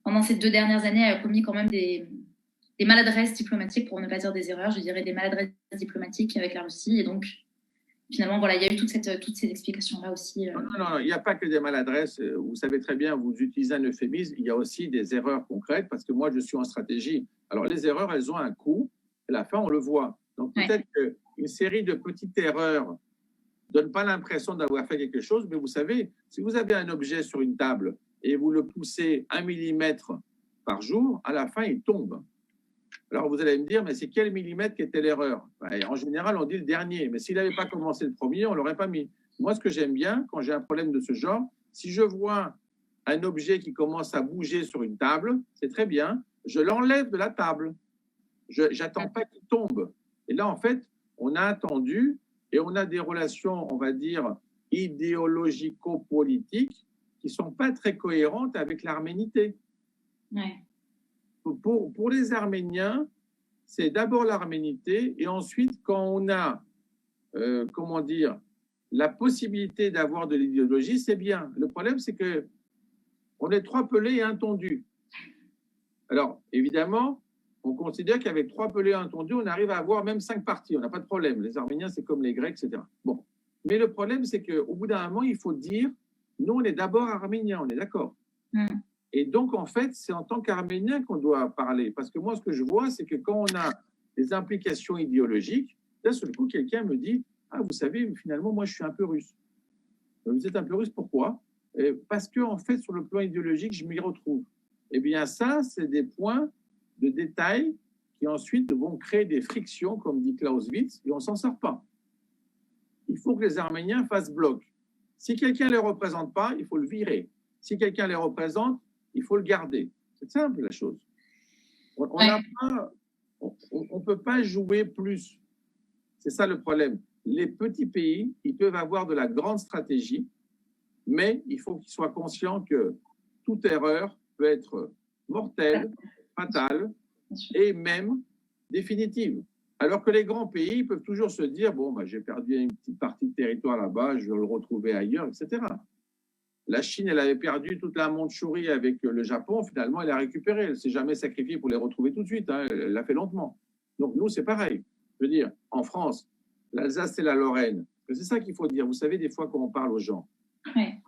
pendant ces 2 dernières années, a commis quand même des maladresses diplomatiques, pour ne pas dire des erreurs, je dirais des maladresses diplomatiques avec la Russie. Et donc, finalement, voilà, il y a eu toutes ces explications-là aussi. Non, il n'y a pas que des maladresses. Vous savez très bien, vous utilisez un euphémisme, il y a aussi des erreurs concrètes, parce que moi, je suis en stratégie. Alors, les erreurs, elles ont un coût. À la fin, on le voit. Donc, peut-être qu'une série de petites erreurs ne donne pas l'impression d'avoir fait quelque chose, mais vous savez, si vous avez un objet sur une table et vous le poussez 1 millimètre par jour, à la fin, il tombe. Alors, vous allez me dire, mais c'est quel millimètre qui était l'erreur? En général, on dit le dernier, mais s'il n'avait pas commencé le premier, on ne l'aurait pas mis. Moi, ce que j'aime bien, quand j'ai un problème de ce genre, si je vois un objet qui commence à bouger sur une table, c'est très bien, je l'enlève de la table. Je n'attends pas qu'il tombe. Et là, en fait, on a attendu et on a des relations, on va dire, idéologico-politiques qui ne sont pas très cohérentes avec l'arménité. Ouais. Pour les Arméniens, c'est d'abord l'arménité et ensuite, quand on a, comment dire, la possibilité d'avoir de l'idéologie, c'est bien. Le problème, c'est que on est 3 pelés et 1 tondu. Alors, évidemment, on considère qu'avec 3 pelés et 1 tondu, on arrive à avoir même 5 parties. On n'a pas de problème. Les Arméniens, c'est comme les Grecs, etc. Bon. Mais le problème, c'est qu'au bout d'un moment, il faut dire, nous, on est d'abord Arméniens, on est d'accord. Et donc, en fait, c'est en tant qu'Arménien qu'on doit parler. Parce que moi, ce que je vois, c'est que quand on a des implications idéologiques, d'un seul coup, quelqu'un me dit, ah, vous savez, finalement, moi, je suis un peu russe. Vous êtes un peu russe, pourquoi? Parce que, en fait, sur le plan idéologique, je m'y retrouve. Eh bien, ça, c'est des points de détail qui ensuite vont créer des frictions, comme dit Clausewitz, et on ne s'en sort pas. Il faut que les Arméniens fassent bloc. Si quelqu'un ne les représente pas, il faut le virer. Si quelqu'un les représente, il faut le garder. C'est simple, la chose. On ne peut pas jouer plus. C'est ça le problème. Les petits pays, ils peuvent avoir de la grande stratégie, mais il faut qu'ils soient conscients que toute erreur peut être mortelle, fatale et même définitive. Alors que les grands pays peuvent toujours se dire, bon, j'ai perdu une petite partie de territoire là-bas, je vais le retrouver ailleurs, etc. La Chine, elle avait perdu toute la Mandchourie avec le Japon. Finalement, elle a récupéré. Elle ne s'est jamais sacrifiée pour les retrouver tout de suite. Elle l'a fait lentement. Donc, nous, c'est pareil. Je veux dire, en France, l'Alsace et la Lorraine, c'est ça qu'il faut dire. Vous savez, des fois, quand on parle aux gens,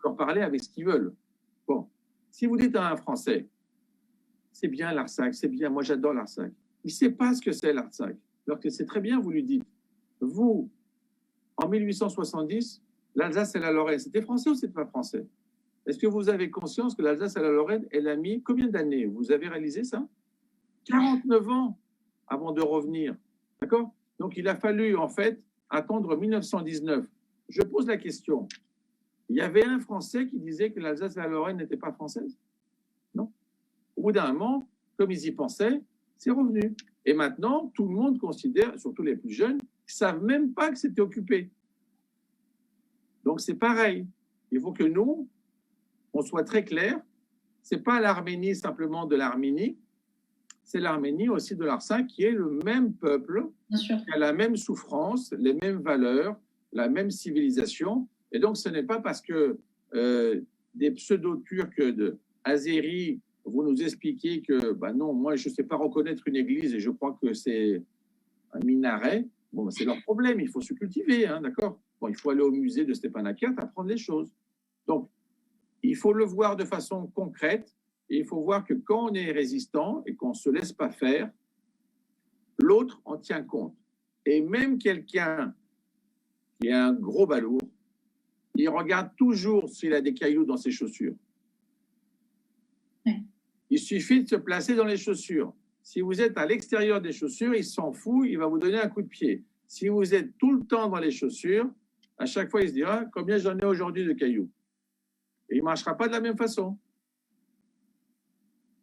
leur parler avec ce qu'ils veulent. Bon, si vous dites à un Français, c'est bien l'Artsakh, c'est bien, moi j'adore l'Artsakh. Il ne sait pas ce que c'est l'Artsakh. Alors que c'est très bien, vous lui dites. Vous, en 1870, l'Alsace et la Lorraine, c'était français ou c'était pas français? Est-ce que vous avez conscience que l'Alsace et la Lorraine, elle a mis combien d'années? Vous avez réalisé ça? 49 ans avant de revenir. D'accord? Donc, il a fallu, en fait, attendre 1919. Je pose la question. Il y avait un Français qui disait que l'Alsace et la Lorraine n'étaient pas françaises? Non. Au bout d'un moment, comme ils y pensaient, c'est revenu. Et maintenant, tout le monde considère, surtout les plus jeunes, qu'ils ne savent même pas que c'était occupé. Donc, c'est pareil. Il faut que nous, on soit très clair, ce n'est pas l'Arménie simplement de l'Arménie, c'est l'Arménie aussi de l'Artsakh qui est le même peuple, qui a la même souffrance, les mêmes valeurs, la même civilisation. Et donc, ce n'est pas parce que des pseudo-turcs d'Azérie vont nous expliquer que, non, moi, je ne sais pas reconnaître une église et je crois que c'est un minaret. Bon, c'est leur problème, il faut se cultiver, hein, d'accord? Bon, il faut aller au musée de Stepanakert, apprendre les choses. Donc, il faut le voir de façon concrète et il faut voir que quand on est résistant et qu'on ne se laisse pas faire, l'autre en tient compte. Et même quelqu'un qui est un gros balourd, il regarde toujours s'il a des cailloux dans ses chaussures. Il suffit de se placer dans les chaussures. Si vous êtes à l'extérieur des chaussures, il s'en fout, il va vous donner un coup de pied. Si vous êtes tout le temps dans les chaussures, à chaque fois, il se dira combien j'en ai aujourd'hui de cailloux. Et il ne marchera pas de la même façon.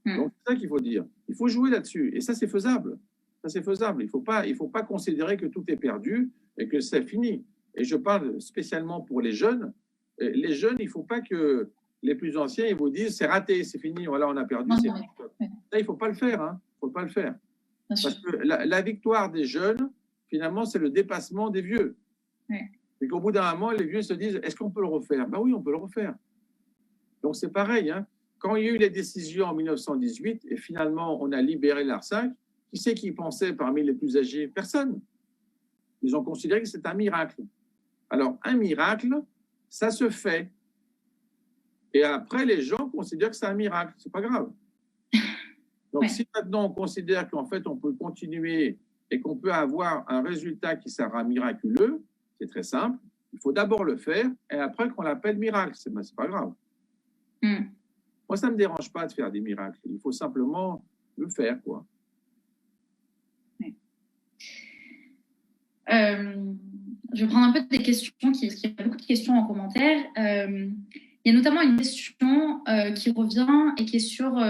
Donc, c'est ça qu'il faut dire. Il faut jouer là-dessus. Et ça, c'est faisable. Ça, c'est faisable. Il ne faut pas considérer que tout est perdu et que c'est fini. Et je parle spécialement pour les jeunes. Les jeunes, il ne faut pas que les plus anciens ils vous disent c'est raté, c'est fini, voilà, on a perdu. Ça, il ne faut pas le faire. Hein. Il ne faut pas le faire. Parce que la victoire des jeunes, finalement, c'est le dépassement des vieux. Ouais. Et qu'au bout d'un moment, les vieux se disent, est-ce qu'on peut le refaire? Ben oui, on peut le refaire. Donc, c'est pareil. Hein. Quand il y a eu les décisions en 1918, et finalement, on a libéré l'Arsac, qui c'est qui pensait parmi les plus âgés? Personne. Ils ont considéré que c'est un miracle. Alors, un miracle, ça se fait. Et après, les gens considèrent que c'est un miracle. C'est pas grave. Donc, si maintenant on considère qu'en fait, on peut continuer et qu'on peut avoir un résultat qui sera miraculeux, c'est très simple. Il faut d'abord le faire et après qu'on l'appelle miracle. C'est pas grave. Moi, ça ne me dérange pas de faire des miracles. Il faut simplement le faire, quoi. Je vais prendre un peu des questions, parce qu'il y a beaucoup de questions en commentaire. Il y a notamment une question qui revient et qui est sur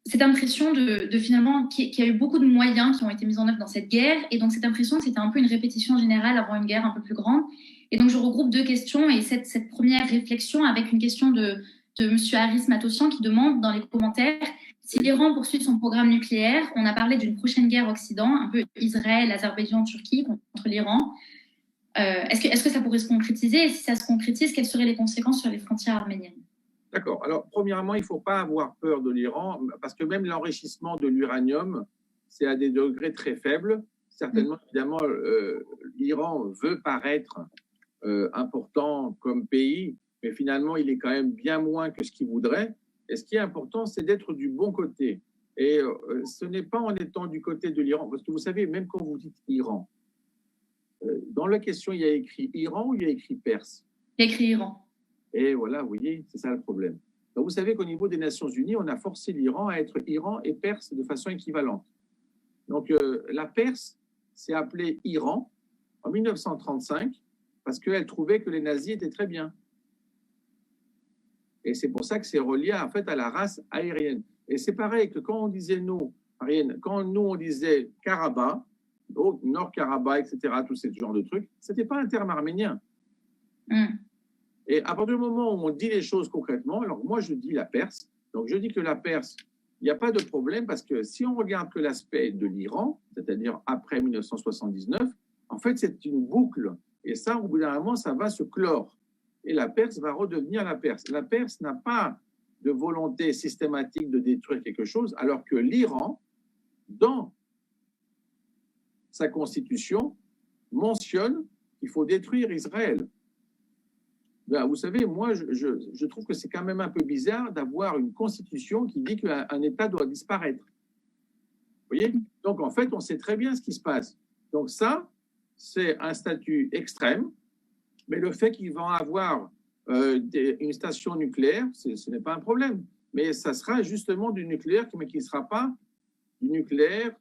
cette impression de finalement qu'il y a eu beaucoup de moyens qui ont été mis en œuvre dans cette guerre, et donc cette impression que c'était un peu une répétition générale avant une guerre un peu plus grande. Et donc je regroupe deux questions, et cette première réflexion avec une question de M. Haris Matossian qui demande dans les commentaires si l'Iran poursuit son programme nucléaire. On a parlé d'une prochaine guerre Occident, un peu Israël, Azerbaïdjan, Turquie contre l'Iran. Est-ce que ça pourrait se concrétiser? Et si ça se concrétise, quelles seraient les conséquences sur les frontières arméniennes? D'accord. Alors, premièrement, il ne faut pas avoir peur de l'Iran, parce que même l'enrichissement de l'uranium, c'est à des degrés très faibles. Certainement, évidemment, l'Iran veut paraître important comme pays, mais finalement, il est quand même bien moins que ce qu'il voudrait. Et ce qui est important, c'est d'être du bon côté. Et ce n'est pas en étant du côté de l'Iran, parce que vous savez, même quand vous dites Iran, dans la question, il y a écrit Iran ou il y a écrit Perse? Il y a écrit Iran. Et voilà, vous voyez, c'est ça le problème. Donc, vous savez qu'au niveau des Nations Unies, on a forcé l'Iran à être Iran et Perse de façon équivalente. Donc, la Perse s'est appelée Iran en 1935 parce qu'elle trouvait que les nazis étaient très bien. Et c'est pour ça que c'est relié en fait à la race aérienne. Et c'est pareil que quand on disait nous, quand nous on disait Karabakh, Nord-Karabakh, etc., tout ce genre de trucs, ce n'était pas un terme arménien. Et à partir du moment où on dit les choses concrètement, alors moi je dis la Perse, donc je dis que la Perse, il n'y a pas de problème parce que si on regarde que l'aspect de l'Iran, c'est-à-dire après 1979, en fait c'est une boucle. Et ça, au bout d'un moment, ça va se clore. Et la Perse va redevenir la Perse. La Perse n'a pas de volonté systématique de détruire quelque chose, alors que l'Iran, dans sa constitution, mentionne qu'il faut détruire Israël. Ben, vous savez, moi, je trouve que c'est quand même un peu bizarre d'avoir une constitution qui dit qu'un État doit disparaître. Vous voyez? Donc, en fait, on sait très bien ce qui se passe. Donc, ça, c'est un statut extrême, mais le fait qu'ils vont avoir une station nucléaire, ce n'est pas un problème. Mais ça sera justement du nucléaire, mais qui ne sera pas du nucléaire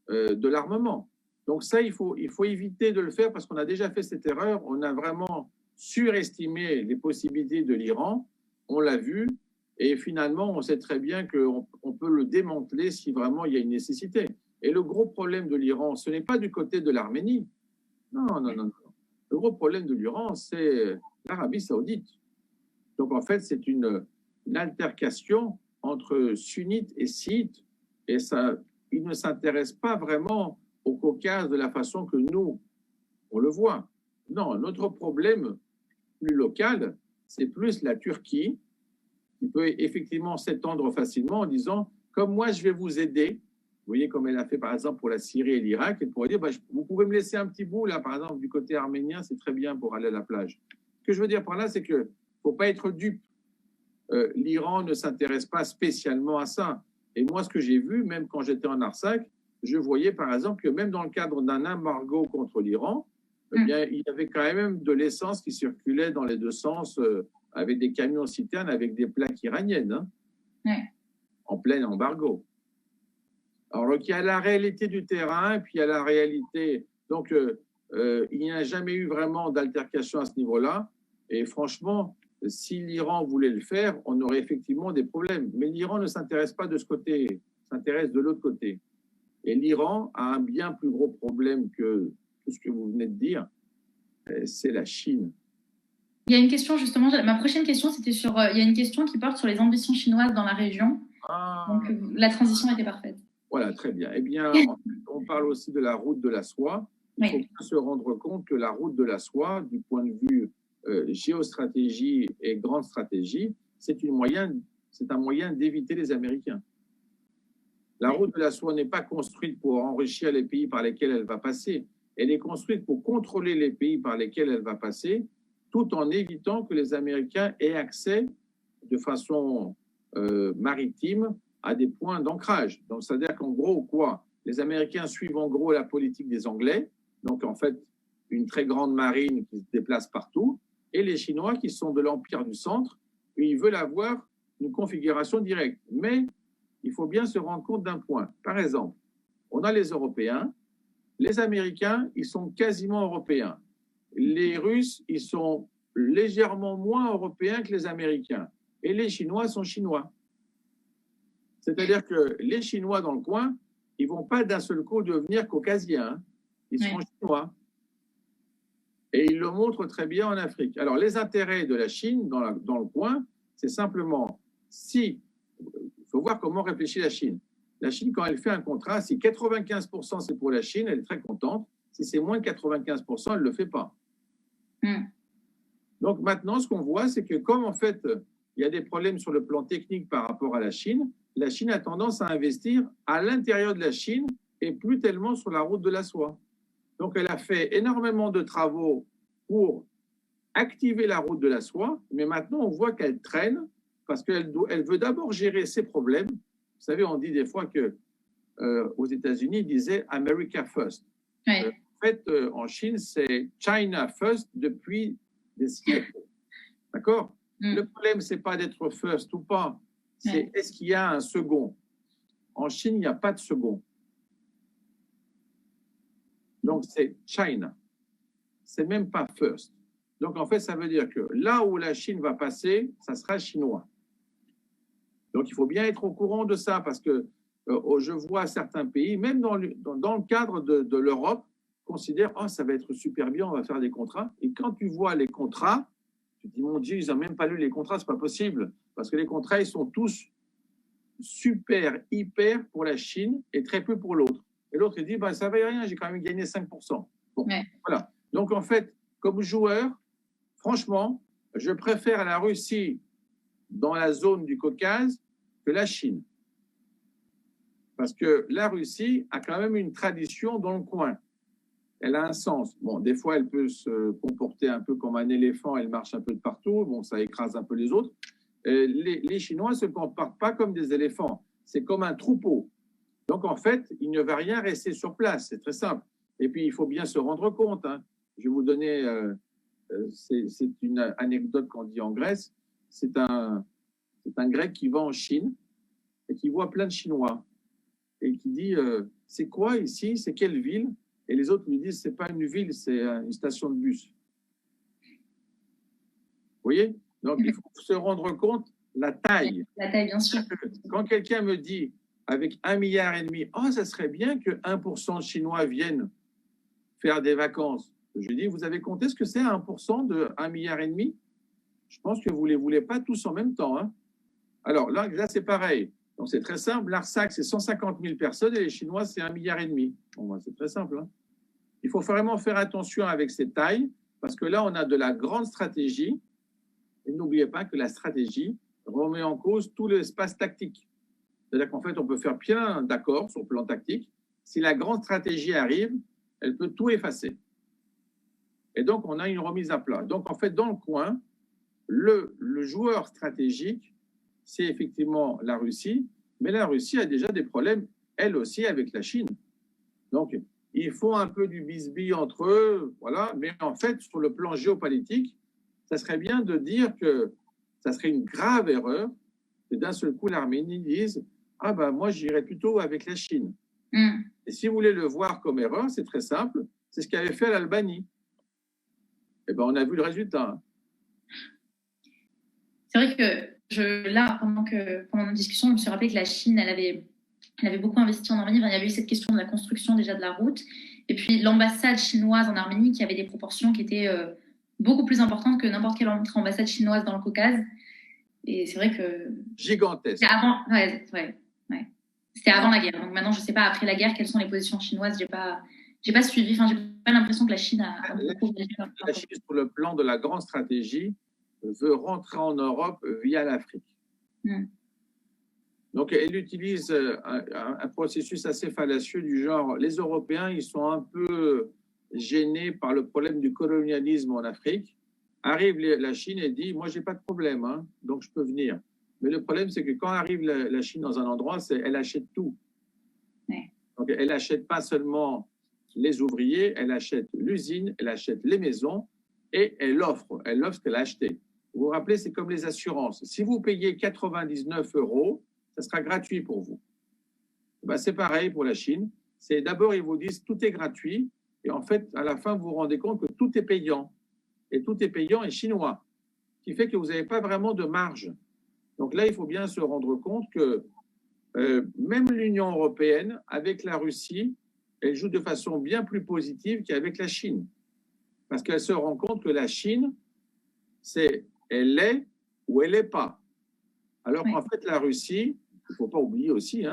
de l'armement. Donc, ça, il faut éviter de le faire parce qu'on a déjà fait cette erreur. On a vraiment surestimé les possibilités de l'Iran, on l'a vu, et finalement, on sait très bien qu'on peut le démanteler si vraiment il y a une nécessité. Et le gros problème de l'Iran, ce n'est pas du côté de l'Arménie. Non. Le gros problème de l'Iran, c'est l'Arabie saoudite. Donc, en fait, c'est une altercation entre sunnites et chiites, et ça, ils ne s'intéressent pas vraiment au Caucase de la façon que nous, on le voit. Non, notre problème plus local, c'est plus la Turquie, qui peut effectivement s'étendre facilement en disant, comme moi, je vais vous aider. Vous voyez, comme elle a fait, par exemple, pour la Syrie et l'Irak, elle pourrait dire, vous pouvez me laisser un petit bout, là, par exemple, du côté arménien, c'est très bien pour aller à la plage. Ce que je veux dire par là, c'est qu'il ne faut pas être dupe. L'Iran ne s'intéresse pas spécialement à ça. Et moi, ce que j'ai vu, même quand j'étais en Artsakh, je voyais, par exemple, que même dans le cadre d'un embargo contre l'Iran, eh bien, il y avait quand même de l'essence qui circulait dans les deux sens avec des camions citernes avec des plaques iraniennes, en plein embargo. Alors, il y a la réalité du terrain, puis il y a la réalité. Donc, il n'y a jamais eu vraiment d'altercation à ce niveau-là. Et franchement, si l'Iran voulait le faire, on aurait effectivement des problèmes. Mais l'Iran ne s'intéresse pas de ce côté, s'intéresse de l'autre côté. Et l'Iran a un bien plus gros problème que tout ce que vous venez de dire, c'est la Chine. Il y a une question, justement, ma prochaine question, c'était il y a une question qui porte sur les ambitions chinoises dans la région. Donc, la transition était parfaite. Voilà, très bien. Eh bien, on parle aussi de la route de la soie. Il faut Oui, bien se rendre compte que la route de la soie, du point de vue géostratégie et grande stratégie, c'est un moyen d'éviter les Américains. La oui, route de la soie n'est pas construite pour enrichir les pays par lesquels elle va passer. Elle est construite pour contrôler les pays par lesquels elle va passer, tout en évitant que les Américains aient accès de façon maritime à des points d'ancrage. Donc, c'est-à-dire qu'en gros, quoi? Les Américains suivent en gros la politique des Anglais, donc en fait, une très grande marine qui se déplace partout, et les Chinois qui sont de l'Empire du Centre, et ils veulent avoir une configuration directe. Mais il faut bien se rendre compte d'un point. Par exemple, on a les Européens, les Américains, ils sont quasiment européens. Les Russes, ils sont légèrement moins européens que les Américains. Et les Chinois sont chinois. C'est-à-dire que les Chinois dans le coin, ils ne vont pas d'un seul coup devenir caucasiens. Hein. Ils seront oui, chinois. Et ils le montrent très bien en Afrique. Alors, les intérêts de la Chine dans le coin, c'est simplement si. Il faut voir comment réfléchit la Chine. La Chine, quand elle fait un contrat, si 95% c'est pour la Chine, elle est très contente. Si c'est moins de 95%, elle ne le fait pas. mm, Donc maintenant, ce qu'on voit, c'est que comme en fait, il y a des problèmes sur le plan technique par rapport à la Chine a tendance à investir à l'intérieur de la Chine et plus tellement sur la route de la soie. Donc elle a fait énormément de travaux pour activer la route de la soie, mais maintenant on voit qu'elle traîne parce qu'elle veut d'abord gérer ses problèmes. Vous savez, on dit des fois que aux États-Unis, ils disaient America First. oui, En fait, en Chine, c'est China First depuis des siècles. D'accord? mm, Le problème, c'est pas d'être first ou pas, c'est oui, est-ce qu'il y a un second? En Chine, il n'y a pas de second. Donc, c'est China. C'est même pas first. Donc, en fait, ça veut dire que là où la Chine va passer, ça sera chinois. Donc, il faut bien être au courant de ça parce que je vois certains pays, même dans le cadre de l'Europe, considèrent oh, ça va être super bien, on va faire des contrats. Et quand tu vois les contrats, tu te dis mon Dieu, ils n'ont même pas lu les contrats, c'est pas possible. Parce que les contrats, ils sont tous super, hyper pour la Chine et très peu pour l'autre. Et l'autre, il dit bah, ça ne va rien, j'ai quand même gagné 5%. Bon, oui. voilà. Donc, en fait, comme joueur, franchement, je préfère la Russie dans la zone du Caucase que la Chine. Parce que la Russie a quand même une tradition dans le coin. Elle a un sens. Bon, des fois, elle peut se comporter un peu comme un éléphant, elle marche un peu de partout, bon, ça écrase un peu les autres. Les Chinois ne se comportent pas comme des éléphants, c'est comme un troupeau. Donc, en fait, il ne va rien rester sur place, c'est très simple. Et puis, il faut bien se rendre compte. Hein. Je vais vous donner, c'est une anecdote qu'on dit en Grèce. C'est un Grec qui va en Chine et qui voit plein de Chinois et qui dit c'est quoi ici? C'est quelle ville? Et les autres lui disent c'est pas une ville, c'est une station de bus. Vous voyez? Donc il faut se rendre compte la taille. La taille, bien sûr. Quand quelqu'un me dit avec 1,5 milliard, oh ça serait bien que 1% de Chinois viennent faire des vacances. Je dis vous avez compté ce que c'est 1% de 1,5 milliard? Je pense que vous ne les voulez pas tous en même temps. Hein. Alors là c'est pareil. Donc c'est très simple. L'ARSAC, c'est 150 000 personnes et les Chinois, c'est 1,5 milliard. Bon, ben, c'est très simple. Hein. Il faut vraiment faire attention avec ces tailles parce que là, on a de la grande stratégie. Et n'oubliez pas que la stratégie remet en cause tout l'espace tactique. C'est-à-dire qu'en fait, on peut faire plein d'accords sur le plan tactique. Si la grande stratégie arrive, elle peut tout effacer. Et donc, on a une remise à plat. Donc, en fait, dans le coin, le joueur stratégique, c'est effectivement la Russie, mais la Russie a déjà des problèmes, elle aussi, avec la Chine. Donc, ils font un peu du bisbille entre eux, voilà, mais en fait, sur le plan géopolitique, ça serait bien de dire que ça serait une grave erreur que d'un seul coup, l'Arménie dise ah ben moi, j'irais plutôt avec la Chine. Mm. Et si vous voulez le voir comme erreur, c'est très simple, c'est ce qu'avait fait l'Albanie. Et ben on a vu le résultat. C'est vrai que là, pendant notre discussion, je me suis rappelé que la Chine, elle avait beaucoup investi en Arménie. Enfin, il y avait eu cette question de la construction déjà de la route. Et puis l'ambassade chinoise en Arménie qui avait des proportions qui étaient beaucoup plus importantes que n'importe quelle autre ambassade chinoise dans le Caucase. Et c'est vrai que... Gigantesque. Avant, ouais. C'était avant la guerre. Donc maintenant, je ne sais pas, après la guerre, quelles sont les positions chinoises. J'ai pas suivi. Enfin, j'ai pas l'impression que la Chine a beaucoup réagi. La Chine, sur le plan de la grande stratégie, veut rentrer en Europe via l'Afrique. Donc, elle utilise un processus assez fallacieux du genre, les Européens, ils sont un peu gênés par le problème du colonialisme en Afrique. Arrive la Chine et dit, moi, j'ai pas de problème, hein, donc je peux venir. Mais le problème, c'est que quand arrive la Chine dans un endroit, elle achète tout. Ouais. Donc, elle achète pas seulement les ouvriers, elle achète l'usine, elle achète les maisons et elle offre ce qu'elle a acheté. Vous vous rappelez, c'est comme les assurances. Si vous payez 99 €, ça sera gratuit pour vous. Ben, c'est pareil pour la Chine. C'est d'abord, ils vous disent tout est gratuit, et en fait, à la fin, vous vous rendez compte que tout est payant. Et tout est payant et chinois, ce qui fait que vous n'avez pas vraiment de marge. Donc là, il faut bien se rendre compte que même l'Union européenne, avec la Russie, elle joue de façon bien plus positive qu'avec la Chine. Parce qu'elle se rend compte que la Chine, elle est ou elle n'est pas. Alors qu'en fait, la Russie, il ne faut pas oublier aussi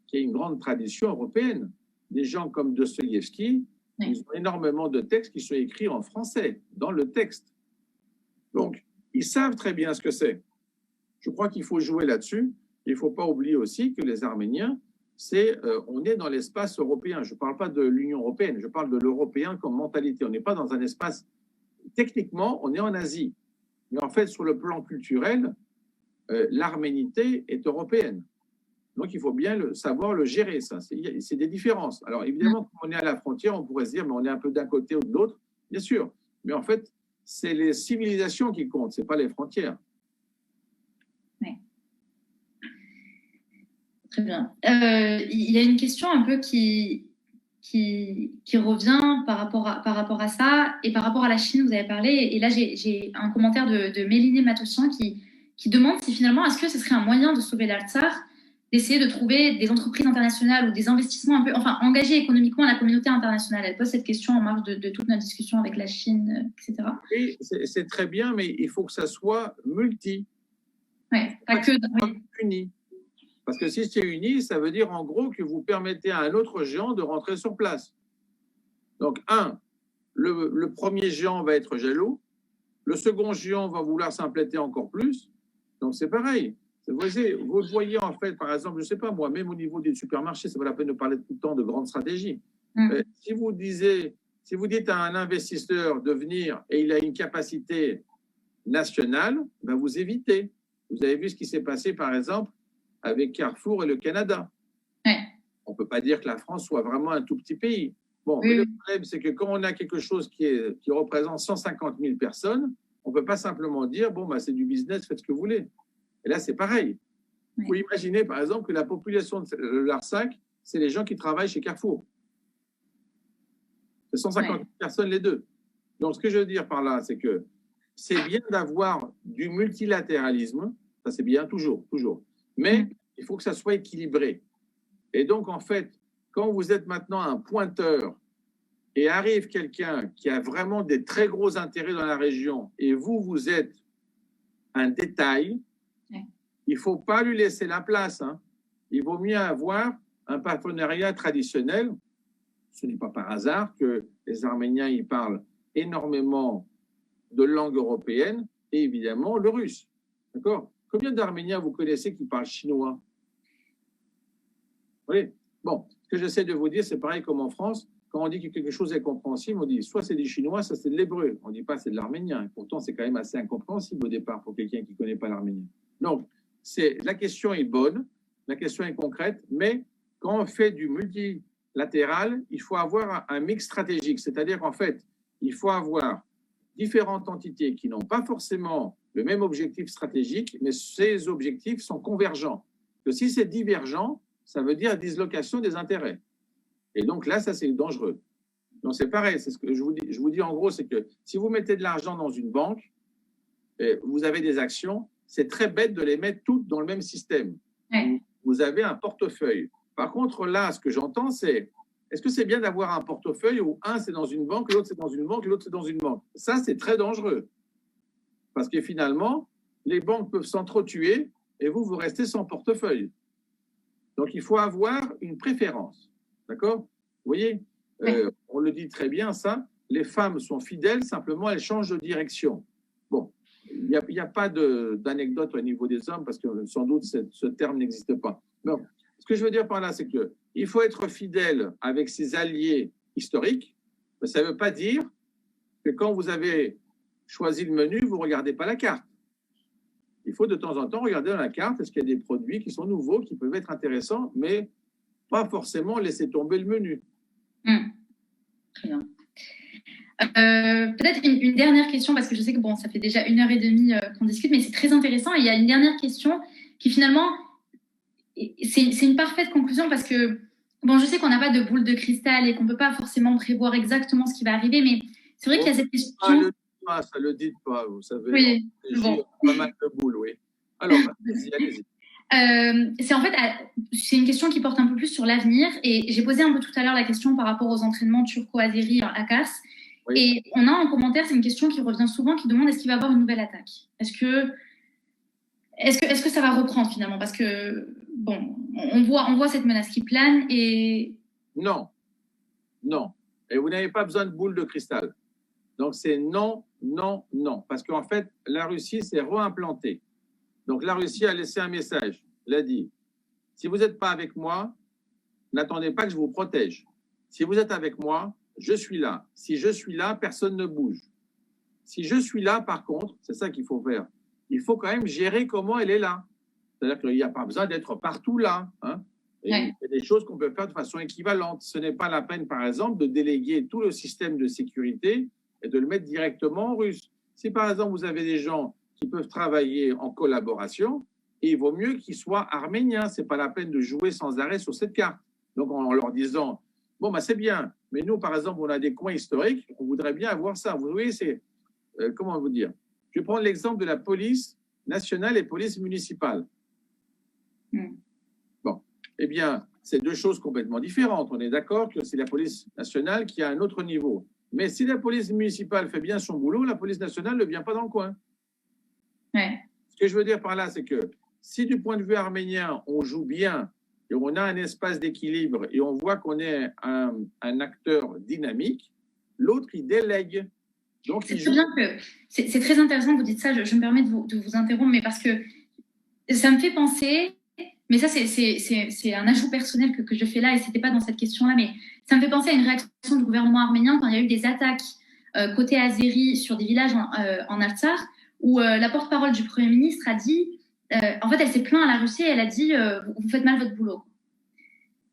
qu'il y a une grande tradition européenne. Des gens comme Dostoïevski, ils ont énormément de textes qui sont écrits en français, dans le texte. Donc, ils savent très bien ce que c'est. Je crois qu'il faut jouer là-dessus. Il ne faut pas oublier aussi que les Arméniens, on est dans l'espace européen. Je ne parle pas de l'Union européenne, je parle de l'européen comme mentalité. On n'est pas dans un espace... Techniquement, on est en Asie. Mais en fait, sur le plan culturel, l'arménité est européenne. Donc, il faut bien savoir le gérer, ça. C'est des différences. Alors, évidemment, quand on est à la frontière, on pourrait se dire, mais on est un peu d'un côté ou de l'autre, bien sûr. Mais en fait, c'est les civilisations qui comptent, ce n'est pas les frontières. Oui. Très bien. Il y a une question un peu qui revient par rapport à ça et par rapport à la Chine, vous avez parlé. Et là, j'ai un commentaire de Méliné Matossian qui demande si finalement, est-ce que ce serait un moyen de sauver l'Artsakh, d'essayer de trouver des entreprises internationales ou des investissements un peu, enfin, engagés économiquement la communauté internationale. Elle pose cette question en marge de toute notre discussion avec la Chine, etc. Oui, c'est très bien, mais il faut que ça soit multi. Oui, pas que uni. Parce que si c'est uni, ça veut dire en gros que vous permettez à un autre géant de rentrer sur place. Donc, le premier géant va être jaloux, le second géant va vouloir s'impléter encore plus. Donc, c'est pareil. Vous le voyez en fait, par exemple, je ne sais pas moi, même au niveau des supermarchés, ça vaut la peine de parler tout le temps de grandes stratégies. Si vous dites à un investisseur de venir et il a une capacité nationale, ben vous évitez. Vous avez vu ce qui s'est passé, par exemple, avec Carrefour et le Canada. Ouais. On ne peut pas dire que la France soit vraiment un tout petit pays. Bon, mais le problème, c'est que quand on a quelque chose qui représente 150 000 personnes, on ne peut pas simplement dire, bon, bah, c'est du business, faites ce que vous voulez. Et là, c'est pareil. Il faut imaginer, par exemple, que la population de l'Artsakh, c'est les gens qui travaillent chez Carrefour. C'est 150 000 personnes les deux. Donc, ce que je veux dire par là, c'est que c'est bien d'avoir du multilatéralisme, ça c'est bien, toujours. Mais il faut que ça soit équilibré. Et donc, en fait, quand vous êtes maintenant un pointeur et arrive quelqu'un qui a vraiment des très gros intérêts dans la région et vous êtes un détail, il ne faut pas lui laisser la place. Il vaut mieux avoir un partenariat traditionnel. Ce n'est pas par hasard que les Arméniens y parlent énormément de langue européenne et évidemment le russe. D'accord ? Combien d'Arméniens vous connaissez qui parlent chinois ? Oui. Bon, ce que j'essaie de vous dire, c'est pareil comme en France. Quand on dit que quelque chose est compréhensible, on dit soit c'est du chinois, soit c'est de l'hébreu. On ne dit pas c'est de l'arménien. Pourtant, c'est quand même assez incompréhensible au départ pour quelqu'un qui ne connaît pas l'arménien. Donc, la question est bonne, la question est concrète, mais quand on fait du multilatéral, il faut avoir un mix stratégique. C'est-à-dire qu'en fait, il faut avoir différentes entités qui n'ont pas forcément le même objectif stratégique, mais ces objectifs sont convergents. Que si c'est divergent, ça veut dire dislocation des intérêts. Et donc là, ça, c'est dangereux. Donc, c'est pareil. C'est ce que je vous dis en gros, c'est que si vous mettez de l'argent dans une banque, vous avez des actions, c'est très bête de les mettre toutes dans le même système. Vous avez un portefeuille. Par contre, là, ce que j'entends, c'est est-ce que c'est bien d'avoir un portefeuille où un, c'est dans une banque, l'autre, c'est dans une banque, l'autre, c'est dans une banque? Ça, c'est très dangereux. Parce que finalement, les banques peuvent s'entretuer et vous restez sans portefeuille. Donc, il faut avoir une préférence. D'accord? Vous voyez, on le dit très bien, ça. Les femmes sont fidèles, simplement, elles changent de direction. Bon, il n'y a pas d'anecdote au niveau des hommes, parce que sans doute, ce terme n'existe pas. Non. Ce que je veux dire par là, c'est qu'il faut être fidèle avec ses alliés historiques, mais ça ne veut pas dire que quand vous avez choisi le menu, vous ne regardez pas la carte. Il faut de temps en temps regarder dans la carte, est-ce qu'il y a des produits qui sont nouveaux, qui peuvent être intéressants, mais pas forcément laisser tomber le menu. Très bien. Peut-être une dernière question, parce que je sais que bon, ça fait déjà 1h30 qu'on discute, mais c'est très intéressant. Et il y a une dernière question qui finalement, c'est une parfaite conclusion, parce que bon, je sais qu'on n'a pas de boule de cristal et qu'on ne peut pas forcément prévoir exactement ce qui va arriver, mais c'est vrai qu'il y a cette question. Ça le dit pas, vous savez. Oui, bon. Pas mal de boules, oui. Alors, allez-y. C'est une question qui porte un peu plus sur l'avenir, et j'ai posé un peu tout à l'heure la question par rapport aux entraînements turco-azéri à Kars. Oui. Et on a en commentaire, c'est une question qui revient souvent, qui demande est-ce qu'il va y avoir une nouvelle attaque? Est-ce que ça va reprendre finalement? Parce que bon, on voit cette menace qui plane et... Non. Et vous n'avez pas besoin de boule de cristal. Donc c'est non. Parce qu'en fait, la Russie s'est réimplantée. Donc la Russie a laissé un message. Elle a dit, si vous n'êtes pas avec moi, n'attendez pas que je vous protège. Si vous êtes avec moi, je suis là. Si je suis là, personne ne bouge. Si je suis là, par contre, c'est ça qu'il faut faire. Il faut quand même gérer comment elle est là. C'est-à-dire qu'il n'y a pas besoin d'être partout là. Hein. Il y a des choses qu'on peut faire de façon équivalente. Ce n'est pas la peine, par exemple, de déléguer tout le système de sécurité et de le mettre directement en russe. Si, par exemple, vous avez des gens qui peuvent travailler en collaboration, il vaut mieux qu'ils soient arméniens. Ce n'est pas la peine de jouer sans arrêt sur cette carte. Donc, en leur disant, bon, bah, c'est bien, mais nous, par exemple, on a des coins historiques, on voudrait bien avoir ça. Vous voyez, c'est, comment vous dire? Je vais prendre l'exemple de la police nationale et police municipale. Bon, eh bien, c'est deux choses complètement différentes. On est d'accord que c'est la police nationale qui a un autre niveau. Mais si la police municipale fait bien son boulot, la police nationale ne vient pas dans le coin. Ce que je veux dire par là, c'est que si du point de vue arménien, on joue bien et on a un espace d'équilibre et on voit qu'on est un acteur dynamique, l'autre, il délègue. Donc, c'est très intéressant que vous dites ça. Je me permets de vous interrompre, mais parce que ça me fait penser, mais ça, c'est un ajout personnel que je fais là, et ce n'était pas dans cette question-là, mais ça me fait penser à une réaction du gouvernement arménien quand il y a eu des attaques côté azéri sur des villages en Artsakh, où la porte-parole du Premier ministre a dit, en fait, elle s'est plainte à la Russie et elle a dit vous faites mal votre boulot.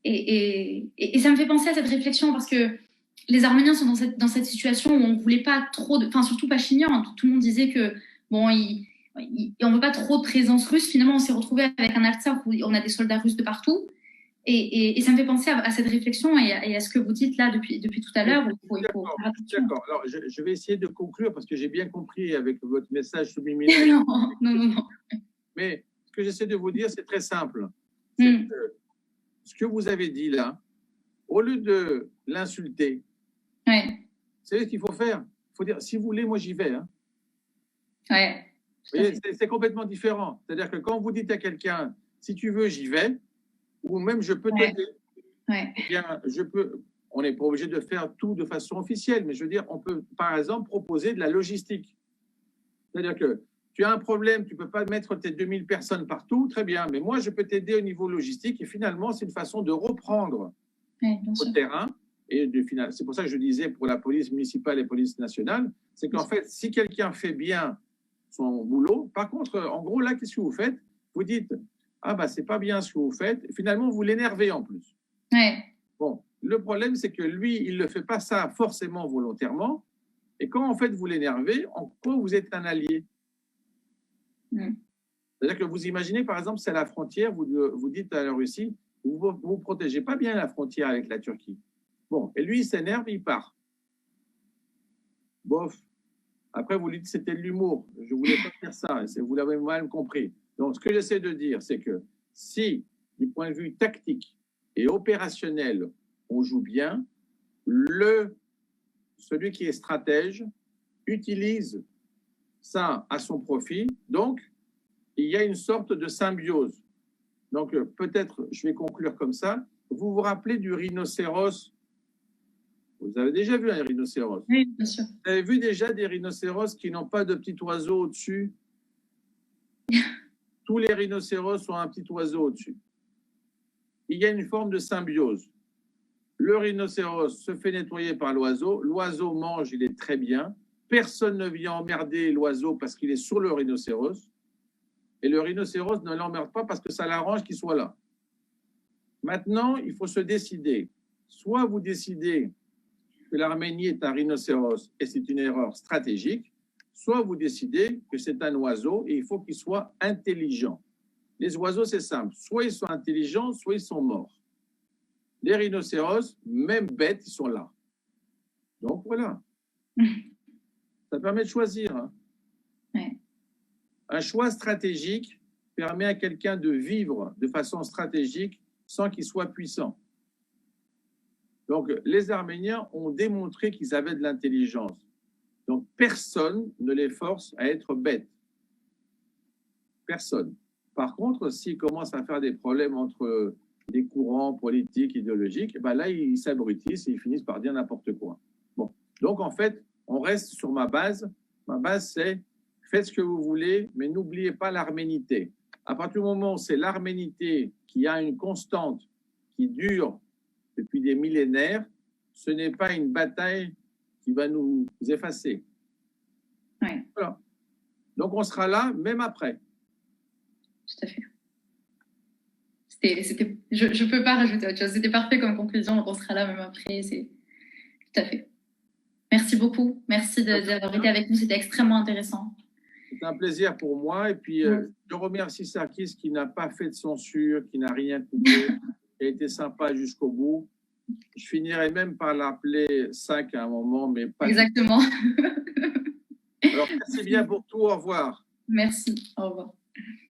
Et ça me fait penser à cette réflexion, parce que les Arméniens sont dans cette situation où on ne voulait pas trop, enfin surtout Pachinian, tout le monde disait que bon, on ne veut pas trop de présence russe. Finalement, on s'est retrouvé avec un Artsakh où on a des soldats russes de partout. Et ça me fait penser à cette réflexion et à ce que vous dites là depuis tout à l'heure. D'accord. Alors, je vais essayer de conclure parce que j'ai bien compris avec votre message subliminal. non. Mais ce que j'essaie de vous dire, c'est très simple. C'est que ce que vous avez dit là, au lieu de l'insulter, vous savez ce qu'il faut faire? Il faut dire, si vous voulez, moi j'y vais. Hein. C'est complètement différent. C'est-à-dire que quand vous dites à quelqu'un, si tu veux, j'y vais, ou même je peux t'aider, eh bien, on n'est pas obligé de faire tout de façon officielle, mais je veux dire, on peut, par exemple, proposer de la logistique. C'est-à-dire que tu as un problème, tu ne peux pas mettre tes 2000 personnes partout, très bien, mais moi, je peux t'aider au niveau logistique, et finalement, c'est une façon de reprendre au terrain. Et c'est pour ça que je disais pour la police municipale et police nationale, c'est qu'en fait, si quelqu'un fait bien son boulot, par contre, en gros, là, qu'est-ce que vous faites? Vous dites, ah bah c'est pas bien ce que vous faites, et finalement, vous l'énervez en plus. Bon, le problème, c'est que lui, il ne fait pas ça forcément volontairement, et quand en fait vous l'énervez, en quoi vous êtes un allié? C'est-à-dire que vous imaginez, par exemple, c'est à la frontière, vous dites à la Russie, vous ne protégez pas bien la frontière avec la Turquie. Bon, et lui, il s'énerve, il part. Bof. Après, vous lui dites c'était de l'humour. Je ne voulais pas faire ça, vous l'avez mal compris. Donc, ce que j'essaie de dire, c'est que si, du point de vue tactique et opérationnel, on joue bien, celui qui est stratège utilise ça à son profit. Donc, il y a une sorte de symbiose. Donc, peut-être, je vais conclure comme ça. Vous vous rappelez du rhinocéros? Vous avez déjà vu un rhinocéros? Oui, bien sûr. Vous avez vu déjà des rhinocéros qui n'ont pas de petit oiseau au-dessus? Tous les rhinocéros ont un petit oiseau au-dessus. Il y a une forme de symbiose. Le rhinocéros se fait nettoyer par l'oiseau. L'oiseau mange, il est très bien. Personne ne vient emmerder l'oiseau parce qu'il est sur le rhinocéros. Et le rhinocéros ne l'emmerde pas parce que ça l'arrange qu'il soit là. Maintenant, il faut se décider. Soit vous décidez que l'Arménie est un rhinocéros et c'est une erreur stratégique, soit vous décidez que c'est un oiseau et il faut qu'il soit intelligent. Les oiseaux, c'est simple. Soit ils sont intelligents, soit ils sont morts. Les rhinocéros, même bêtes, ils sont là. Donc voilà. Ça permet de choisir. Hein. Ouais. Un choix stratégique permet à quelqu'un de vivre de façon stratégique sans qu'il soit puissant. Donc, les Arméniens ont démontré qu'ils avaient de l'intelligence. Donc, personne ne les force à être bêtes. Personne. Par contre, s'ils commencent à faire des problèmes entre des courants politiques, idéologiques, ben là, ils s'abrutissent et ils finissent par dire n'importe quoi. Bon. Donc, en fait, on reste sur ma base. Ma base, c'est faites ce que vous voulez, mais n'oubliez pas l'arménité. À partir du moment où c'est l'arménité qui a une constante qui dure depuis des millénaires, ce n'est pas une bataille qui va nous effacer. Ouais. Voilà. Donc, on sera là même après. Tout à fait. Je ne peux pas rajouter autre chose. C'était parfait comme conclusion. Donc on sera là même après. Tout à fait. Merci beaucoup. Merci d'avoir été avec nous. C'était extrêmement intéressant. C'est un plaisir pour moi. Et puis, je remercie Sarkis qui n'a pas fait de censure, qui n'a rien coupé, qui a été sympa jusqu'au bout. Je finirai même par l'appeler 5 à un moment, mais pas. Exactement. Alors, merci bien pour tout. Au revoir. Merci. Au revoir.